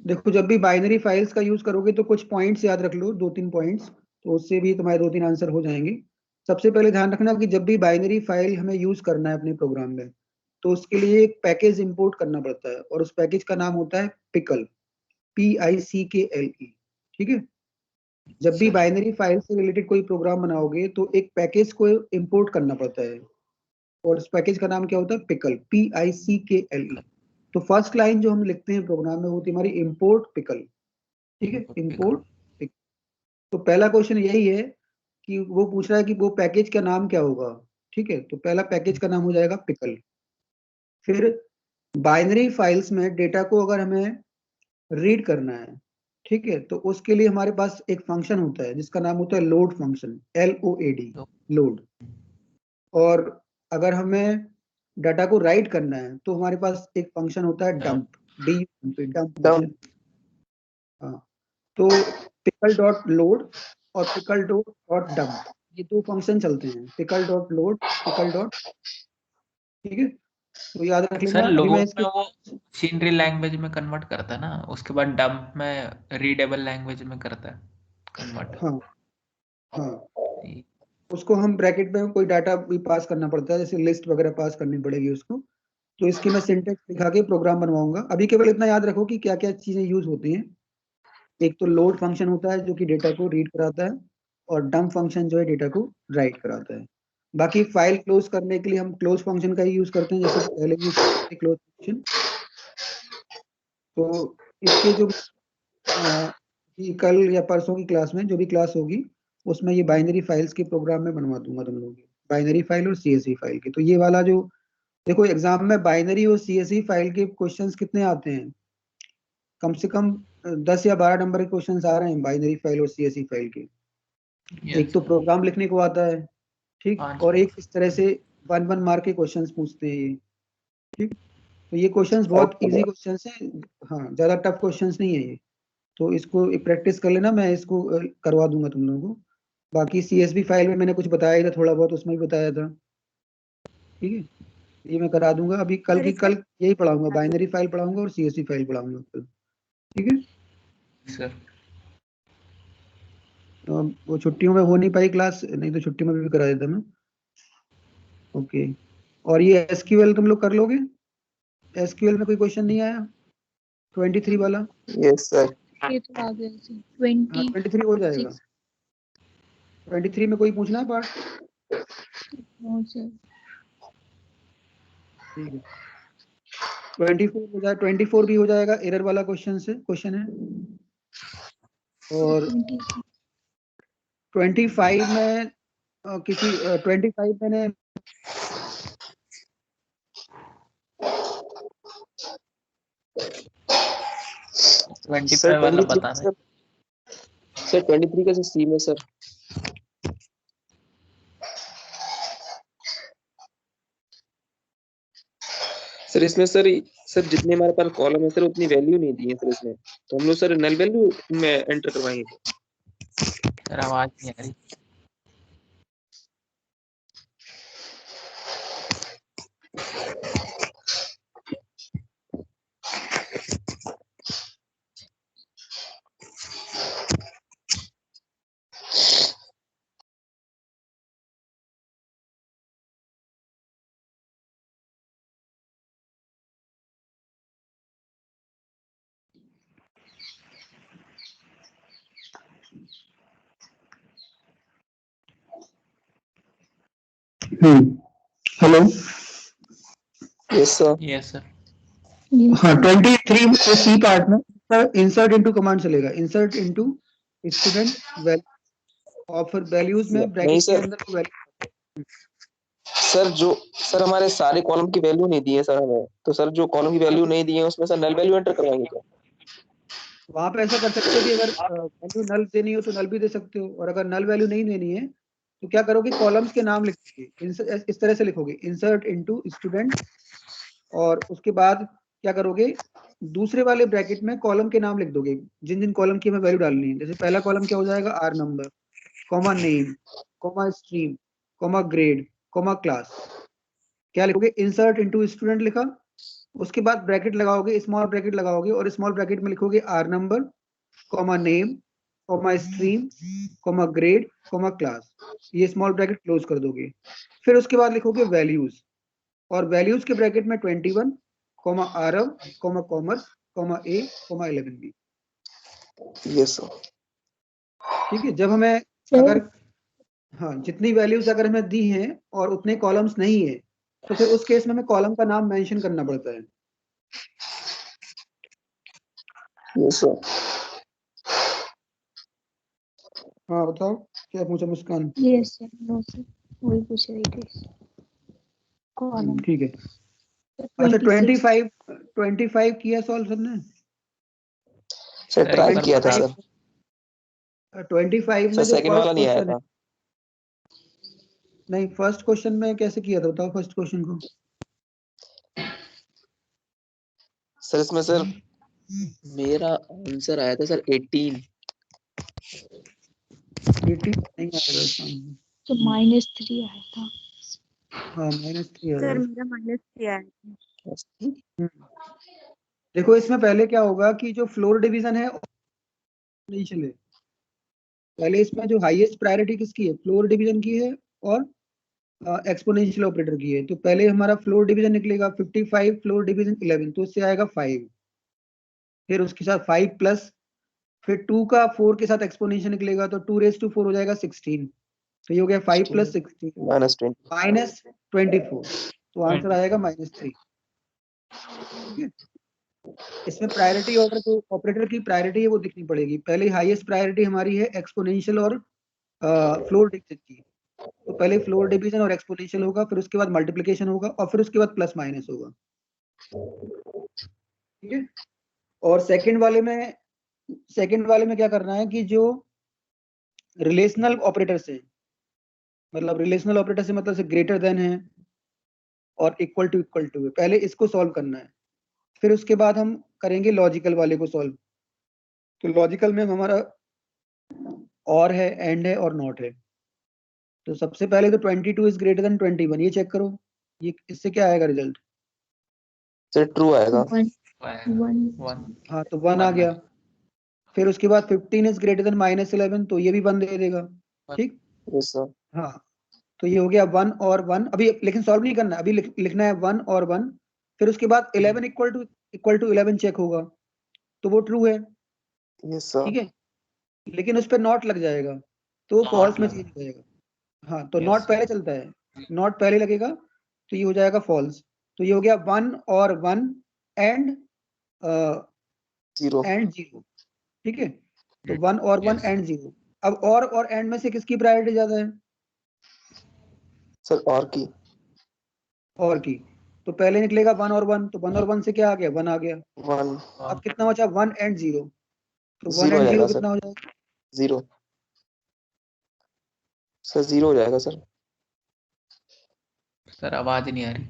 देखो जब भी बाइनरी फाइल्स का यूज करोगे तो कुछ पॉइंट्स याद रख लो, 2-3 पॉइंट्स, तो उससे भी तुम्हारे 2-3 आंसर हो जाएंगे। सबसे पहले ध्यान रखना कि जब भी बाइनरी फाइल हमें यूज करना है अपने प्रोग्राम में, तो उसके लिए एक पैकेज इंपोर्ट करना पड़ता है, और उस पैकेज का नाम होता है पिकल, PICKLE। ठीक है, जब भी Sir. बाइनरी फाइल से रिलेटेड कोई प्रोग्राम बनाओगे तो एक पैकेज को इंपोर्ट करना पड़ता है, और उस पैकेज का नाम क्या होता है? Pickle, PICKLE। तो फर्स्ट लाइन जो हम लिखते हैं प्रोग्राम में वो होती है हमारी इंपोर्ट पिकल। ठीक है, इंपोर्ट पिकल। तो पहला क्वेश्चन यही है कि वो पूछ रहा है कि वो पैकेज का नाम क्या होगा। ठीक है, तो पहला पैकेज का नाम हो जाएगा पिकल। फिर बाइनरी फाइल्स में डेटा को अगर हमें रीड करना है, ठीक है, तो उसके लिए हमारे पास एक फंक्शन होता है जिसका नाम होता है लोड फंक्शन, LOAD, लोड। और अगर हमें डाटा को राइट करना है तो हमारे पास एक फंक्शन होता है डंप, डंप फंक्शन। हाँ, तो पिकल डॉट लोड और पिकल डॉट डंप, ये 2 फंक्शन चलते हैं, pickle dot load, pickle dot. ठीक है, तो याद रख लेना। सर अभी लोड मैं में इसके वो मशीनरी लैंग्वेज में कन्वर्ट करता है ना, उसके बाद डंप में रीडेबल लैंग्वेज में करता है कन्वर्ट। हाँ हाँ, उसको हम ब्रैकेट में कोई डाटा भी पास करना पड़ता है, जैसे लिस्ट वगैरह पास करनी पड़ेगी उसको। तो इसकी मैं सिंटेक्स दिखा के प्रोग्राम बनवाऊंगा। अभी केवल इतना याद रखो कि क्या क्या चीजें यूज होती हैं। एक तो लोड फंक्शन होता है जो कि डेटा को रीड कराता है, और डंप फंक्शन जो है डेटा को राइट कराता है। बाकी फाइल क्लोज करने के लिए हम क्लोज फंक्शन का ही यूज करते हैं, जैसे पहले यूज करते क्लोज फंक्शन। तो इसके जो कि कल या परसों की क्लास में जो भी क्लास होगी उसमें ये बाइनरी फाइल्स के प्रोग्राम में बनवा दूंगा तुम लोगों की, बाइनरी फाइल और CSV फाइल के। तो ये वाला जो देखो एग्जाम में बाइनरी और CSV फाइल के क्वेश्चंस कितने आते हैं, कम से कम 10 या 12 नंबर के क्वेश्चंस आ रहे हैं बाइनरी फाइल और CSV फाइल के। एक तो प्रोग्राम लिखने को आता है, ठीक, और एक इस तरह से 1 मार्क के क्वेश्चंस पूछते हैं ये। ठीक, तो ये क्वेश्चंस बहुत इजी क्वेश्चंस हैं, हाँ ज्यादा टफ क्वेश्चंस नहीं है ये। तो इसको प्रैक्टिस कर लेना, मैं इसको करवा दूंगा तुम लोगों को। बाकी CSV फाइल में मैंने कुछ बताया ही था, थोड़ा बहुत उसमें भी बताया था। ठीक है, ये मैं करा दूंगा। अभी कल यही पढ़ाऊंगा, बाइनरी फाइल पढ़ाऊंगा और CSV फाइल पढ़ाऊंगा कल। ठीक है सर। तो वो छुट्टियों में हो नहीं पाई क्लास, नहीं तो छुट्टी में भी करा देता मैं। ओके, और ये SQL तुम लोग कर लोगे? SQL में कोई क्वेश्चन नहीं आया 23 वाला? Yes sir. ये तो आ गया सर 20 23 हो जाएगा। 23 में कोई पूछना है पार्ट? No sir. ठीक है, 24 हो जाए, 24 भी हो जाएगा, एरर वाला क्वेश्चन है। और 25 में 25 मैंने 25 वाला बताना। सर 23 का सी में सर। सर इसमें सर जितने हमारे पास कॉलम है सर उतनी वैल्यू नहीं दी है सर इसमें, तो हम लोग सर नल वैल्यू में एंटर करवाएंगे। सर आवाज नहीं आ रही। Hello. Yes sir. Yes sir. हाँ 23 से सी पार्ट में इंसर्ट इनटू कमांड चलेगा। इंसर्ट इनटू स्टूडेंट और फिर वैल्यूज में नहीं ब्रैकेट के सर, अंदर वो वैल्यू। सर हमारे सारे कॉलम की वैल्यू नहीं दी है सर हमें, तो सर जो कॉलम की वैल्यू नहीं दी है उसमें सर नल वैल्यू एंटर करवाएंगे क्या? वहां पे ऐसा कर सकते हो कि अगर वैल्यू नल देनी हो तो नल भी दे सकते हो, और अगर नल वैल्यू नहीं देनी है तो क्या करोगे, कॉलम्स के नाम लिखोगे। इस तरह से लिखोगे इंसर्ट इनटू स्टूडेंट, और उसके बाद क्या करोगे, दूसरे वाले ब्रैकेट में कॉलम के नाम लिख दोगे जिन जिन कॉलम की हमें वैल्यू डालनी है। जैसे पहला कॉलम क्या हो जाएगा, R number, comma name, comma stream, comma grade, comma class. क्या लिखोगे, इंसर्ट इनटू स्टूडेंट लिखा, उसके बाद ब्रैकेट लगाओगे, स्मॉल ब्रैकेट लगाओगे, और स्मॉल ब्रैकेट में लिखोगे R number, comma name, comma stream, comma grade, comma class. ये स्मॉल ब्रैकेट क्लोज कर दोगे। फिर उसके बाद लिखोगे वैल्यूज, और वैल्यूज के ब्रैकेट में 21, comma Aarav, comma commerce, comma A, comma 11B। Yes sir. ठीक है। जब हमें अगर हाँ जितनी वैल्यूज अगर हमें दी हैं और उतने कॉलम्स नहीं है तो फिर उस केस में हमें कॉलम का नाम मेंशन करना पड़ता है। Yes sir. हाँ बताओ क्या पूछा मुस्कान। यस सर, नो सर, वही पूछ रही थी। कॉलम ठीक है। अच्छा 25 किया सॉल्व सबने। सर ट्राई किया था सर। 25 सर में जो सेकंड फर्स्ट वाला नहीं आया क्वेश्चन है, था। नहीं फर्स्ट क्वेश्चन में कैसे किया था बताओ, फर्स्ट क्वेश्चन को। सर इसमें सर मेरा आंसर आया था सर 18। 80 नहीं आएगा इसका आंसर। तो -3 आया था। हाँ -3 सर आएगा। मेरा -3 आया था। देखो इसमें पहले क्या होगा कि जो फ्लोर डिवीजन है नहीं चले। पहले इसमें जो हाईएस्ट प्रायोरिटी किसकी है, फ्लोर डिवीजन की है और एक्सपोनेंशियल ऑपरेटर की है। तो पहले हमारा फ्लोर डिवीजन निकलेगा 55, फ्लोर डिवीजन 11, तो इससे आएगा 5। फिर उसके साथ 5 प्लस, फिर 2 का 4 के साथ एक्सपोनेंशियल निकलेगा तो 2⁴ हो जाएगा 16। तो ये हो गया 5 प्लस 16 -20। -24, तो आंसर आएगा -3। ठीक है। इसमें प्रायोरिटी ऑर्डर जो ऑपरेटर की प्रायोरिटी है वो दिखनी पड़ेगी। पहले हाईएस्ट प्रायोरिटी हमारी है एक्सपोनेंशियल और फ्लोर डिवीजन की। तो पहले फ्लोर डिवीजन और एक्सपोनेंशियल होगा, फिर उसके बाद मल्टीप्लिकेशन होगा, और फिर उसके बाद प्लस माइनस होगा। ठीक है। और सेकंड वाले में क्या करना है कि जो रिलेशनल ऑपरेटर से, मतलब रिलेशनल ऑपरेटर से मतलब से ग्रेटर देन है और इक्वल टू है, पहले इसको सॉल्व करना है। फिर उसके बाद हम करेंगे लॉजिकल वाले को सॉल्व। तो लॉजिकल में हमारा और है, एंड है और नॉट है। तो सबसे पहले तो 22 इज ग्रेटर देन 21, ये चेक करो, ये इससे क्या आएगा रिजल्ट। सर ट्रू आएगा। 1 हाँ तो 1 आ गया। फिर उसके बाद 15 इज ग्रेटर देन -11, तो ये भी 1 दे देगा। ठीक। Yes sir. हाँ तो ये हो गया 1 और 1। अभी लेकिन सॉल्व नहीं करना, अभी लिखना है 1 और 1। फिर उसके बाद 11 इक्वल टू 11 चेक होगा, तो वो ट्रू है। Yes sir. ठीक है। लेकिन उस पर नॉट लग जाएगा तो फॉल्स में चेंज हो जाएगा। हाँ तो नॉट पहले चलता है, नॉट पहले लगेगा तो ये हो जाएगा फॉल्स। तो ये हो गया 1 और 1 एंड 0। 0। ठीक है। तो 1 और 1 एंड 0। अब और एंड में से किसकी प्रायोरिटी ज्यादा है, सर और की। और की। तो पहले निकलेगा 1 और 1, तो 1 और 1 से क्या आ गया, 1 आ गया। 1 अब कितना बचा, 1 एंड 0, तो 1 0 हो एंड 0 जाएगा कितना सर, हो जाएगा, 0 सर, 0 हो जाएगा सर। सर आवाज नहीं आ रही।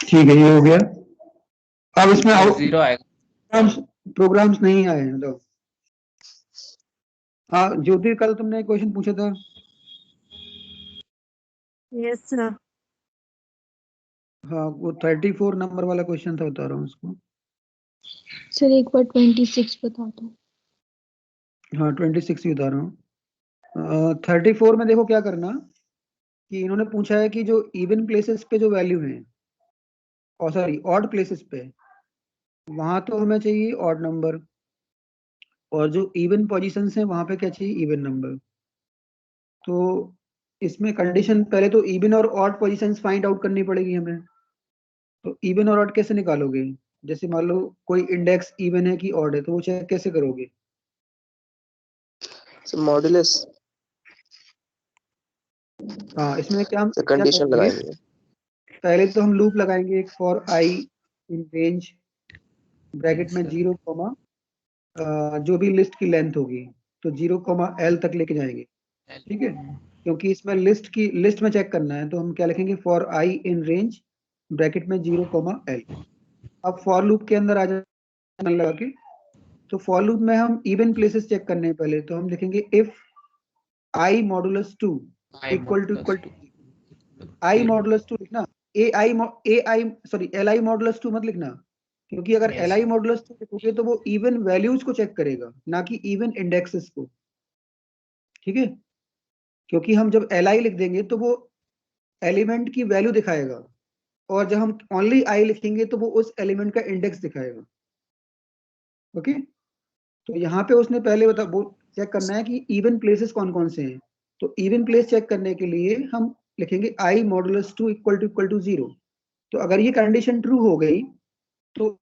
ठीक है, ये हो गया। अब इसमें सर 0 आएगा। प्रोग्राम्स नहीं आए हैं, मतलब हाँ ज्योति, कल तुमने क्वेश्चन पूछा था। Yes sir. हाँ वो 34 नंबर वाला क्वेश्चन था, बता रहा हूँ उसको। सर एक बार 26 बता दो। हाँ 26 ही बता रहा हूँ। 34 में देखो क्या करना, कि इन्होंने पूछा है कि जो इवन प्लेसेस पे जो वैल्यू है, और सॉरी ऑड प्लेसेस पे, वहां तो हमें चाहिए ऑड नंबर, और जो इवन पोजीशंस है वहां पे क्या चाहिए, इवन नंबर। तो इसमें कंडीशन पहले तो इवन और ऑड पोजीशंस फाइंड आउट करनी पड़ेगी हमें। तो इवन और ऑड कैसे निकालोगे, जैसे मान लो कोई इंडेक्स इवन है कि ऑड है, तो वो चेक कैसे करोगे। सर मॉड्यूलस, हाँ इसमें क्या सर क्या कंडीशन करेंगे, लगाएंगे। पहले तो हम लूप लगाएंगे for I in range bracket में 0 जो भी लिस्ट की लेंथ होगी, तो 0 L तक लेके जाएंगे, ठीक है। क्योंकि इसमें लिस्ट में चेक करना है, तो हम क्या लिखेंगे, for I in range bracket में 0 L। अब फॉर लूप के अंदर आ जाए लगा के, तो फॉर लूप में हम इवन प्लेसेस चेक करने हैं पहले, तो हम लिखेंगे if I modulus 2 equal to I modulus 2 लिखना, A I sorry L I modulus 2 मत लिखना, क्योंकि अगर एल आई मॉडुलस 2 लिखोगे तो वो इवन वैल्यूज को चेक करेगा, ना कि इवन इंडेक्सेस को, ठीक है। क्योंकि हम जब एल आई लिख देंगे तो वो एलिमेंट की वैल्यू दिखाएगा, और जब हम ओनली आई लिखेंगे तो वो उस एलिमेंट का इंडेक्स दिखाएगा, ओके। तो यहाँ पे उसने पहले वो चेक करना है कि इवन प्लेसेस कौन कौन से हैं, तो इवन प्लेस चेक करने के लिए हम लिखेंगे आई मॉडुलस 2 इक्वल टू 0। तो अगर ये कंडीशन ट्रू हो गई तो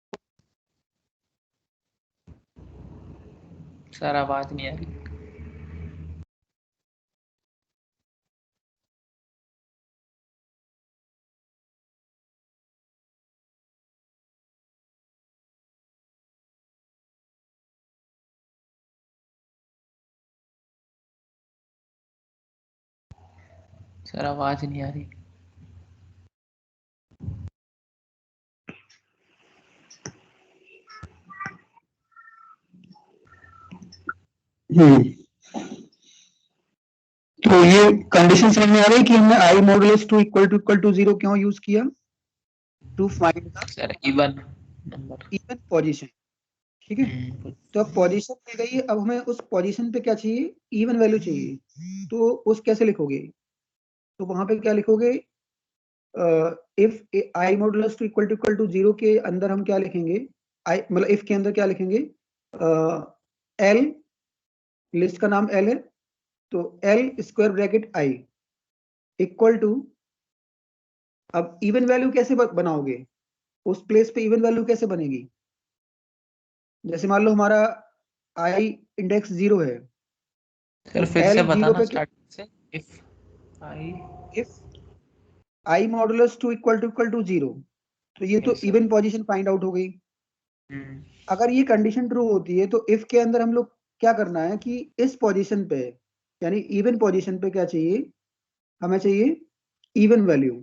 सर आवाज नहीं आ रही। सर आवाज नहीं आ रही। तो ये कंडीशन समझ में आ रही है कि हमने आई मॉडुलस 2 इक्वल टू 0 क्यों यूज किया, to find the sir even number. Even position, ठीक है। तो अब पोजीशन मिल गई, अब हमें उस पोजीशन पे क्या चाहिए, इवन वैल्यू चाहिए, तो उस कैसे लिखोगे, तो वहां पे क्या लिखोगे, if I modulus 2 equal to 0 के अंदर हम क्या लिखेंगे, आई मतलब इफ के अंदर क्या लिखेंगे, एल, लिस्ट का नाम एल है, तो L square bracket I equal to, अब इवन वैल्यू कैसे बनाओगे, उस प्लेस पे इवन वैल्यू कैसे बनेगी, जैसे मान लो हमारा आई इंडेक्स 0 है, सर तो फिर से एल 0 बताना पे स्टार्टिंग से। If I if I modulus 2 equal to 0, तो ये तो Yes, sir. Even position find out हो गई। अगर ये कंडीशन ट्रू होती है तो इफ के अंदर हम लोग क्या करना है कि इस पोजीशन पे, यानी इवन पोजीशन पे क्या चाहिए, हमें चाहिए इवन वैल्यू,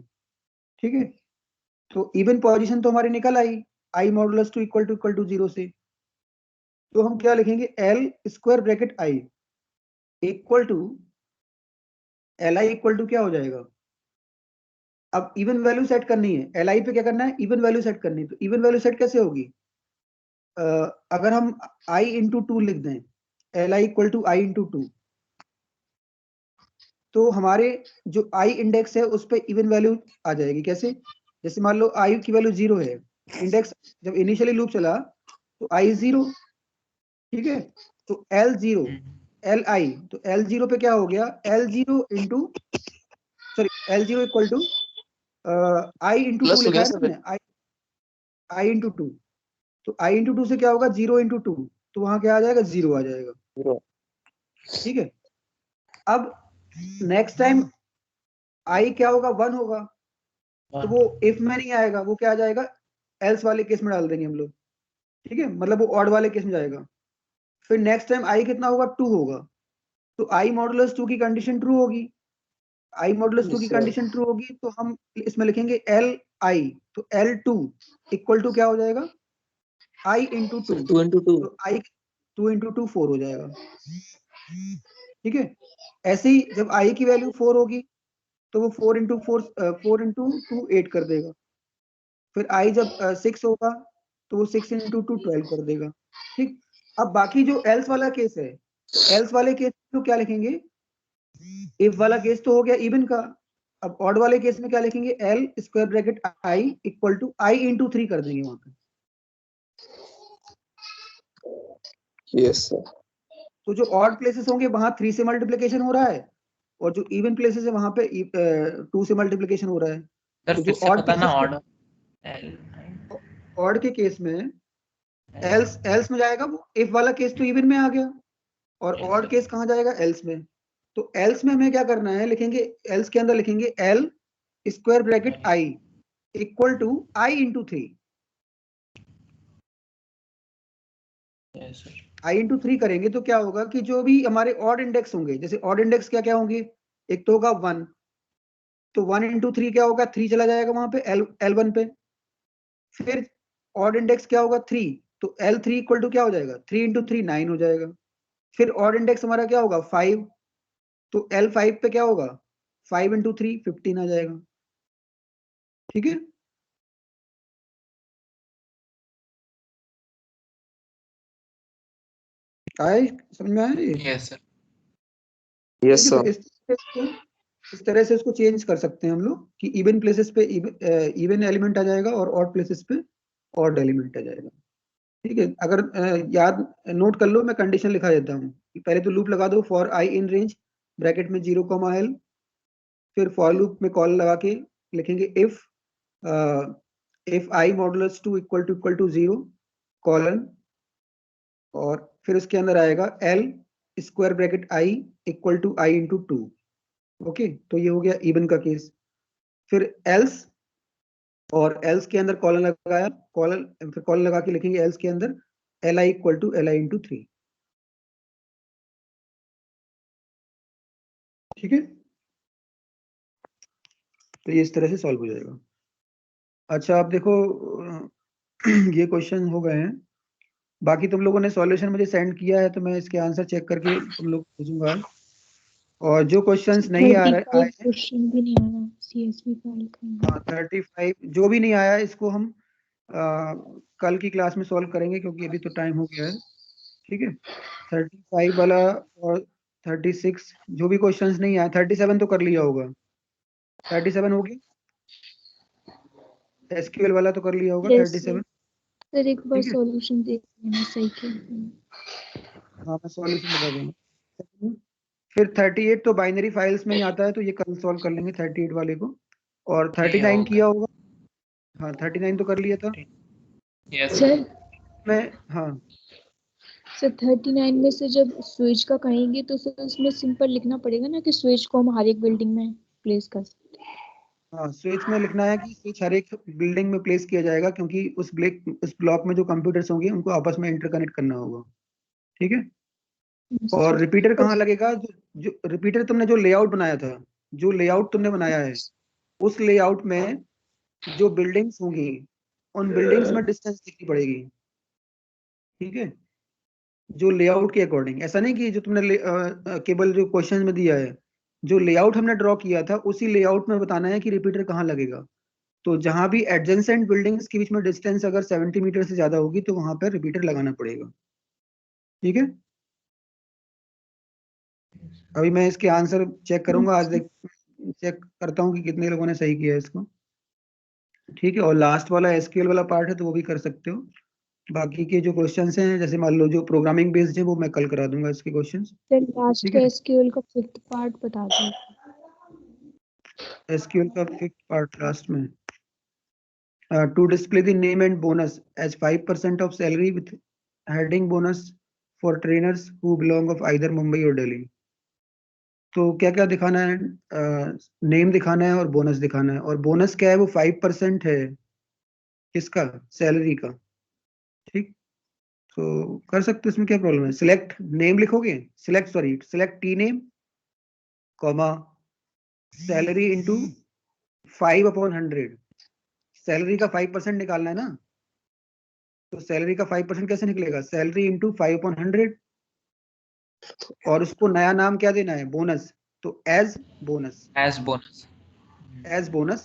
ठीक है। तो इवन पोजीशन तो हमारी निकल आई मॉडुलस 2 इक्वल टू 0 से, तो हम क्या लिखेंगे, L square bracket I equal to, L I equal to क्या हो जाएगा, अब इवन वैल्यू सेट करनी है, एल आई पे क्या करना है, इवन वैल्यू सेट करनी है। तो इवन वैल्यू सेट कैसे होगी, अगर हम आई इंटू 2 लिख दें, L I equal to I into 2, तो हमारे जो आई इंडेक्स है उस पर इवन वैल्यू आ जाएगी। कैसे? जैसे मान लो आई की वैल्यू 0 है, इंडेक्स जब इनिशियली लूप चला तो आई 0, ठीक है, तो एल 0 एल आई, तो एल 0 पे क्या हो गया, L 0 into sorry L 0 equal to I into 2 plus हो लिखा गया है ना सर। हमने, आई इंटू 2, तो आई इंटू 2 से क्या होगा, 0 इंटू 2, तो वहां क्या आ जाएगा, 0 आ जाएगा। 0। ठीक है, अब नेक्स्ट टाइम आई क्या होगा, 1 होगा, तो वो इफ में नहीं आएगा, वो क्या आ जाएगा, एल्स वाले केस में डाल देंगे हम लोग। ठीक है, मतलब वो ऑड वाले केस में जाएगा। फिर नेक्स्ट टाइम आई कितना होगा, 2 होगा, तो आई मॉडुलस 2 की कंडीशन ट्रू होगी। आई मॉडुलस 2 की Yes, sir. कंडीशन ट्रू होगी तो हम इसमें लिखेंगे एल आई, तो एल 2 इक्वल टू क्या हो जाएगा, आई इंटू 2, 2 into 2। तो आई 2 इंटू 2 4 हो जाएगा। ठीक है, ऐसे ही जब आई की वैल्यू 4 होगी तो वो 4 इंटू 2 8 कर देगा। फिर आई जब 6 होगा तो वो 6 इंटू 2 12 कर देगा। ठीक, अब बाकी जो एल्स वाला केस है, एल्स वाले केस तो क्या लिखेंगे, इफ वाला केस तो हो गया इवन का, अब ऑड वाले केस में क्या लिखेंगे, L square bracket I equal to I into 3 कर देंगे वहां पे। Yes, sir. तो जो ऑड प्लेसेस होंगे वहां 3 से मल्टीप्लिकेशन हो रहा है, और जो इवन प्लेसेस है वहां पे 2 से मल्टीप्लिकेशन हो रहा है। सर तो फिर जो से ऑड बताना प्लेसेस, ऑर्डर ऑड के केस में एल्स में जाएगा, वो इफ वाला केस तो इवन में आ गया, और Yes, ऑड sir. केस कहाँ जाएगा, एल्स में। तो एल्स में हमें क्या करना है, लिखेंगे एल्स के अंदर लिखेंगे L square bracket I equal to I into 3। Yes, sir. I into 3 करेंगे तो क्या होगा कि जो भी हमारे ऑड इंडेक्स होंगे, जैसे ऑड इंडेक्स क्या क्या होंगे, एक तो होगा 1, तो 1 इंटू 3 क्या होगा, 3 चला जाएगा वहां पे L1 पे। फिर ऑड इंडेक्स क्या होगा, 3, तो L3 इक्वल टू क्या हो जाएगा, 3 इंटू 3 9 हो जाएगा। फिर ऑड इंडेक्स हमारा क्या होगा, 5, तो L5 पे क्या होगा, 5 इंटू 3 15 आ जाएगा। ठीक है, आए समझ में आया ये? Yes, sir. Yes, ठीक है, sir. तो इस तरह से इसको चेंज कर सकते हैं हम लोग कि इवन प्लेसेस पे इवन एलिमेंट आ जाएगा और ऑड प्लेसेस पे ऑड एलिमेंट आ जाएगा। ठीक है, अगर याद नोट कर लो, मैं कंडीशन लिखा देता हूँ कि पहले तो लूप लगा दो, for I in range bracket में 0, फिर फॉर लूप में कॉल लगा के लिखेंगे if I modulus 2 equal to 0 colon, और फिर उसके अंदर आएगा L square bracket I equal to I into 2। Okay, तो ये हो गया इवन का केस। फिर एल्स, और एल्स के अंदर कॉलन लगाया, कॉलन फिर कॉलन लगा के लिखेंगे एल्स के अंदर L I equal to L I into 3। ठीक है, तो ये इस तरह से सॉल्व हो जाएगा। अच्छा, आप देखो ये क्वेश्चन हो गए हैं, बाकी तुम लोगों ने सॉल्यूशन मुझे सेंड किया है तो मैं इसके आंसर चेक करके तुम लोग भेजूंगा। और जो क्वेश्चंस नहीं आ रहे आए 35 क्वेश्चन भी नहीं आया CSV फाइल का। 35 जो भी नहीं आया इसको हम कल की क्लास में सॉल्व करेंगे, क्योंकि अभी तो टाइम हो गया है। ठीक है, 35 वाला और 36 जो भी क्वेश्चंस नहीं आए, 37 तो कर लिया होगा, 37 हो गया, एसक्यूएल वाला तो कर लिया होगा, Yes, 37। सर एक बार ठीक है, सॉल्यूशन देख लेना सही क्या। हाँ मैं सॉल्यूशन बता दूंगा। फिर 38 तो बाइनरी फाइल्स में ही आता है, तो ये कल सॉल्व कर लेंगे 38 वाले को। और 39 किया होगा, हाँ 39 तो कर लिया था Yes, sir. सर मैं, हाँ सर 39 में से जब स्विच का कहेंगे तो सर उसमें सिंपल लिखना पड़ेगा ना कि स्विच को हम हर एक बिल्डिंग में प्लेस कर सकते हैं। हाँ, स्विच में लिखना है कि स्विच हर एक बिल्डिंग में प्लेस किया जाएगा, क्योंकि उस ब्लॉक में जो कंप्यूटर्स होंगे उनको आपस में इंटरकनेक्ट करना होगा। ठीक है, और रिपीटर कहाँ लगेगा, जो रिपीटर तुमने जो लेआउट बनाया था, जो लेआउट तुमने बनाया है उस लेआउट में जो बिल्डिंग्स होंगी उन बिल्डिंग्स में डिस्टेंस लिखनी पड़ेगी। ठीक है, जो लेआउट के अकॉर्डिंग, ऐसा नहीं कि जो तुमने केवल जो क्वेश्चन में दिया है, जो लेआउट हमने ड्रॉ किया था उसी लेआउट में बताना है कि रिपीटर कहाँ लगेगा। तो जहां भी एडजेंसेंट बिल्डिंग्स के बीच में डिस्टेंस अगर 70 मीटर से ज्यादा होगी तो वहां पर रिपीटर लगाना पड़ेगा। ठीक है, अभी मैं इसके आंसर चेक करूंगा, आज चेक करता हूँ कि कितने लोगों ने सही किया है इसको। ठीक है, और लास्ट वाला एसक्यूएल वाला पार्ट है तो वो भी कर सकते हो। बाकी के जो क्वेश्चंस हैं, जैसे मान लो जो प्रोग्रामिंग बेस्ड है, वो मैं कल करा दूंगा इसके क्वेश्चंस। सर लास्ट ठीक है, एसक्यूएल का 5th पार्ट बता दो। एसक्यूएल का 5th पार्ट लास्ट में, to display the name and bonus as 5% of salary with heading bonus for trainers who belong of either Mumbai or Delhi। तो क्या क्या दिखाना है? नेम दिखाना है और बोनस दिखाना है। और बोनस क्या है? वो 5% है। किसका? सैलरी का। ठीक, तो कर सकते हो, इसमें क्या प्रॉब्लम है? सिलेक्ट नेम लिखोगे, select T name comma salary into 5/100। Salary का 5% निकालना है ना, तो सैलरी का 5% कैसे निकलेगा? सैलरी इंटू 5/100, और उसको नया नाम क्या देना है? बोनस। तो as bonus, As bonus.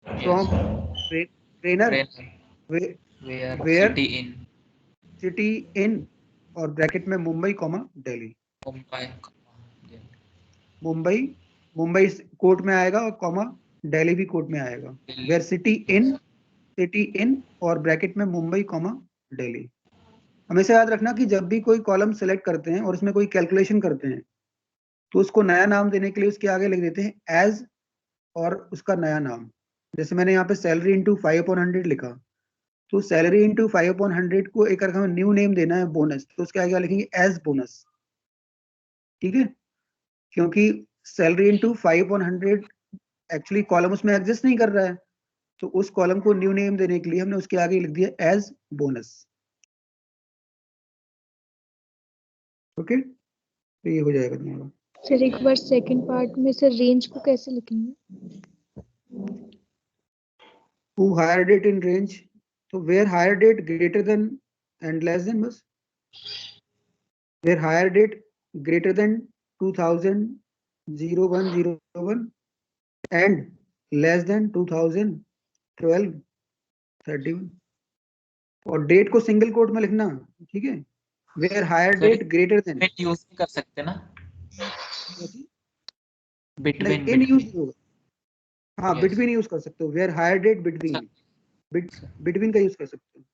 From Yes. Trainer Where where city in city in, और ब्रैकेट में Mumbai comma Delhi. Mumbai. Mumbai quote में आएगा और कॉमा दिल्ली भी कोर्ट में आएगा। वेयर सिटी इन और ब्रैकेट में मुंबई कॉमा दिल्ली। हमेशा याद रखना कि जब भी कोई कॉलम सेलेक्ट करते हैं और उसमें कोई कैलकुलेशन करते हैं, तो उसको नया नाम देने के लिए उसके आगे लिख देते हैं एज और उसका नया नाम। जैसे मैंने यहाँ पे सैलरी इंटू 5/100 लिखा, तो सैलरी इंटू 5/100 को एक अगर हमें न्यू नेम देना है बोनस, तो उसके आगे लिखेंगे एज बोनस। ठीक है, क्योंकि सैलरी इंटू 5/100 एक्चुअली कॉलम उसमें एग्जिस्ट नहीं कर रहा है, तो उस कॉलम को न्यू नेम देने के लिए हमने उसके आगे लिख दिया एज बोनस। ओके, तो ये हो जाएगा तुम्हारा। सर एक बार सेकंड पार्ट में सर रेंज को कैसे लिखेंगे? Who hired it in range, तो where hired it greater than and less than, बस where hired it greater than 2001 and less than 2012-31, और डेट को सिंगल कोट में लिखना। ठीक है, where hired date greater than, use भी कर सकते हैं ना, नहीं between इन यूज between होगा। हाँ, Yes. बिटवीन यूज कर सकते हो, where hire date between, between का यूज कर सकते हो।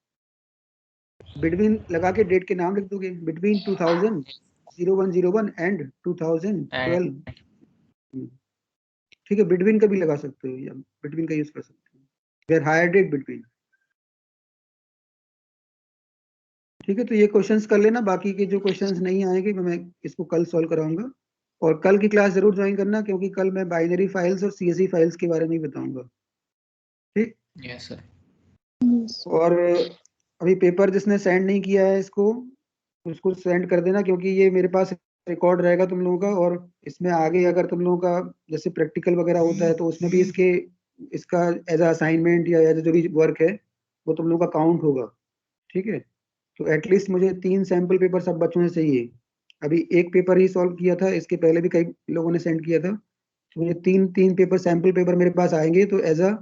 बिटवीन लगा के डेट के नाम लिख दोगे, बिटवीन 2001 एंड 2012। ठीक है, बिटवीन का भी लगा सकते हो या बिटवीन का यूज कर सकते हो, वेयर हायर डेट बिटवीन। ठीक है, तो ये क्वेश्चंस कर लेना, बाकी के जो क्वेश्चंस नहीं आएंगे मैं इसको कल सॉल्व कराऊंगा। और कल की क्लास जरूर ज्वाइन करना, क्योंकि कल मैं बाइनरी फाइल्स और सीएसवी फाइल्स के बारे में ही बताऊंगा। ठीक, Yes, sir. और अभी पेपर जिसने सेंड नहीं किया है उसको सेंड कर देना, क्योंकि ये मेरे पास रिकॉर्ड रहेगा तुम लोगों का, और इसमें आगे अगर तुम लोगों का जैसे प्रैक्टिकल वगैरह होता है, तो उसमें भी इसका एज असाइनमेंट या एज जो भी वर्क है वो तुम लोगों का काउंट होगा। ठीक है, तो एटलीस्ट मुझे 3 सैंपल पेपर सब बच्चों से चाहिए। अभी एक पेपर ही सॉल्व किया था, इसके पहले भी कई लोगों ने सेंड किया था, तो मुझे 3 पेपर सैंपल पेपर मेरे पास आएंगे, तो एज अ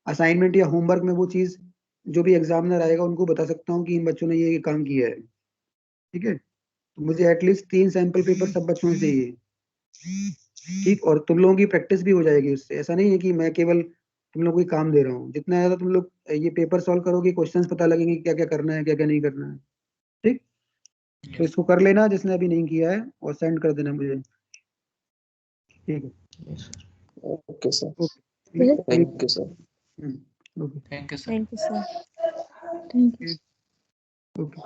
असाइनमेंट या होमवर्क में वो चीज़ जो भी एग्जामिनर आएगा उनको बता सकता हूँ कि इन बच्चों ने ये काम किया है। ठीक है, तो मुझे एटलीस्ट 3 सैंपल पेपर सब बच्चों से चाहिए। ठीक, और तुम लोगों की प्रैक्टिस भी हो जाएगी उससे। ऐसा नहीं है कि मैं केवल तुम लोगों को ही काम दे रहा हूँ, जितना ज्यादा तुम लोग ये पेपर सॉल्व करोगे, क्वेश्चंस पता लगेंगे क्या क्या करना है क्या क्या नहीं करना है। ठीक, तो इसको कर लेना जिसने अभी नहीं किया है, और सेंड कर देना मुझे। ठीक है, okay sir, okay, thank you sir. Okay, Thank you, sir. Thank you sir. Thank you. Okay.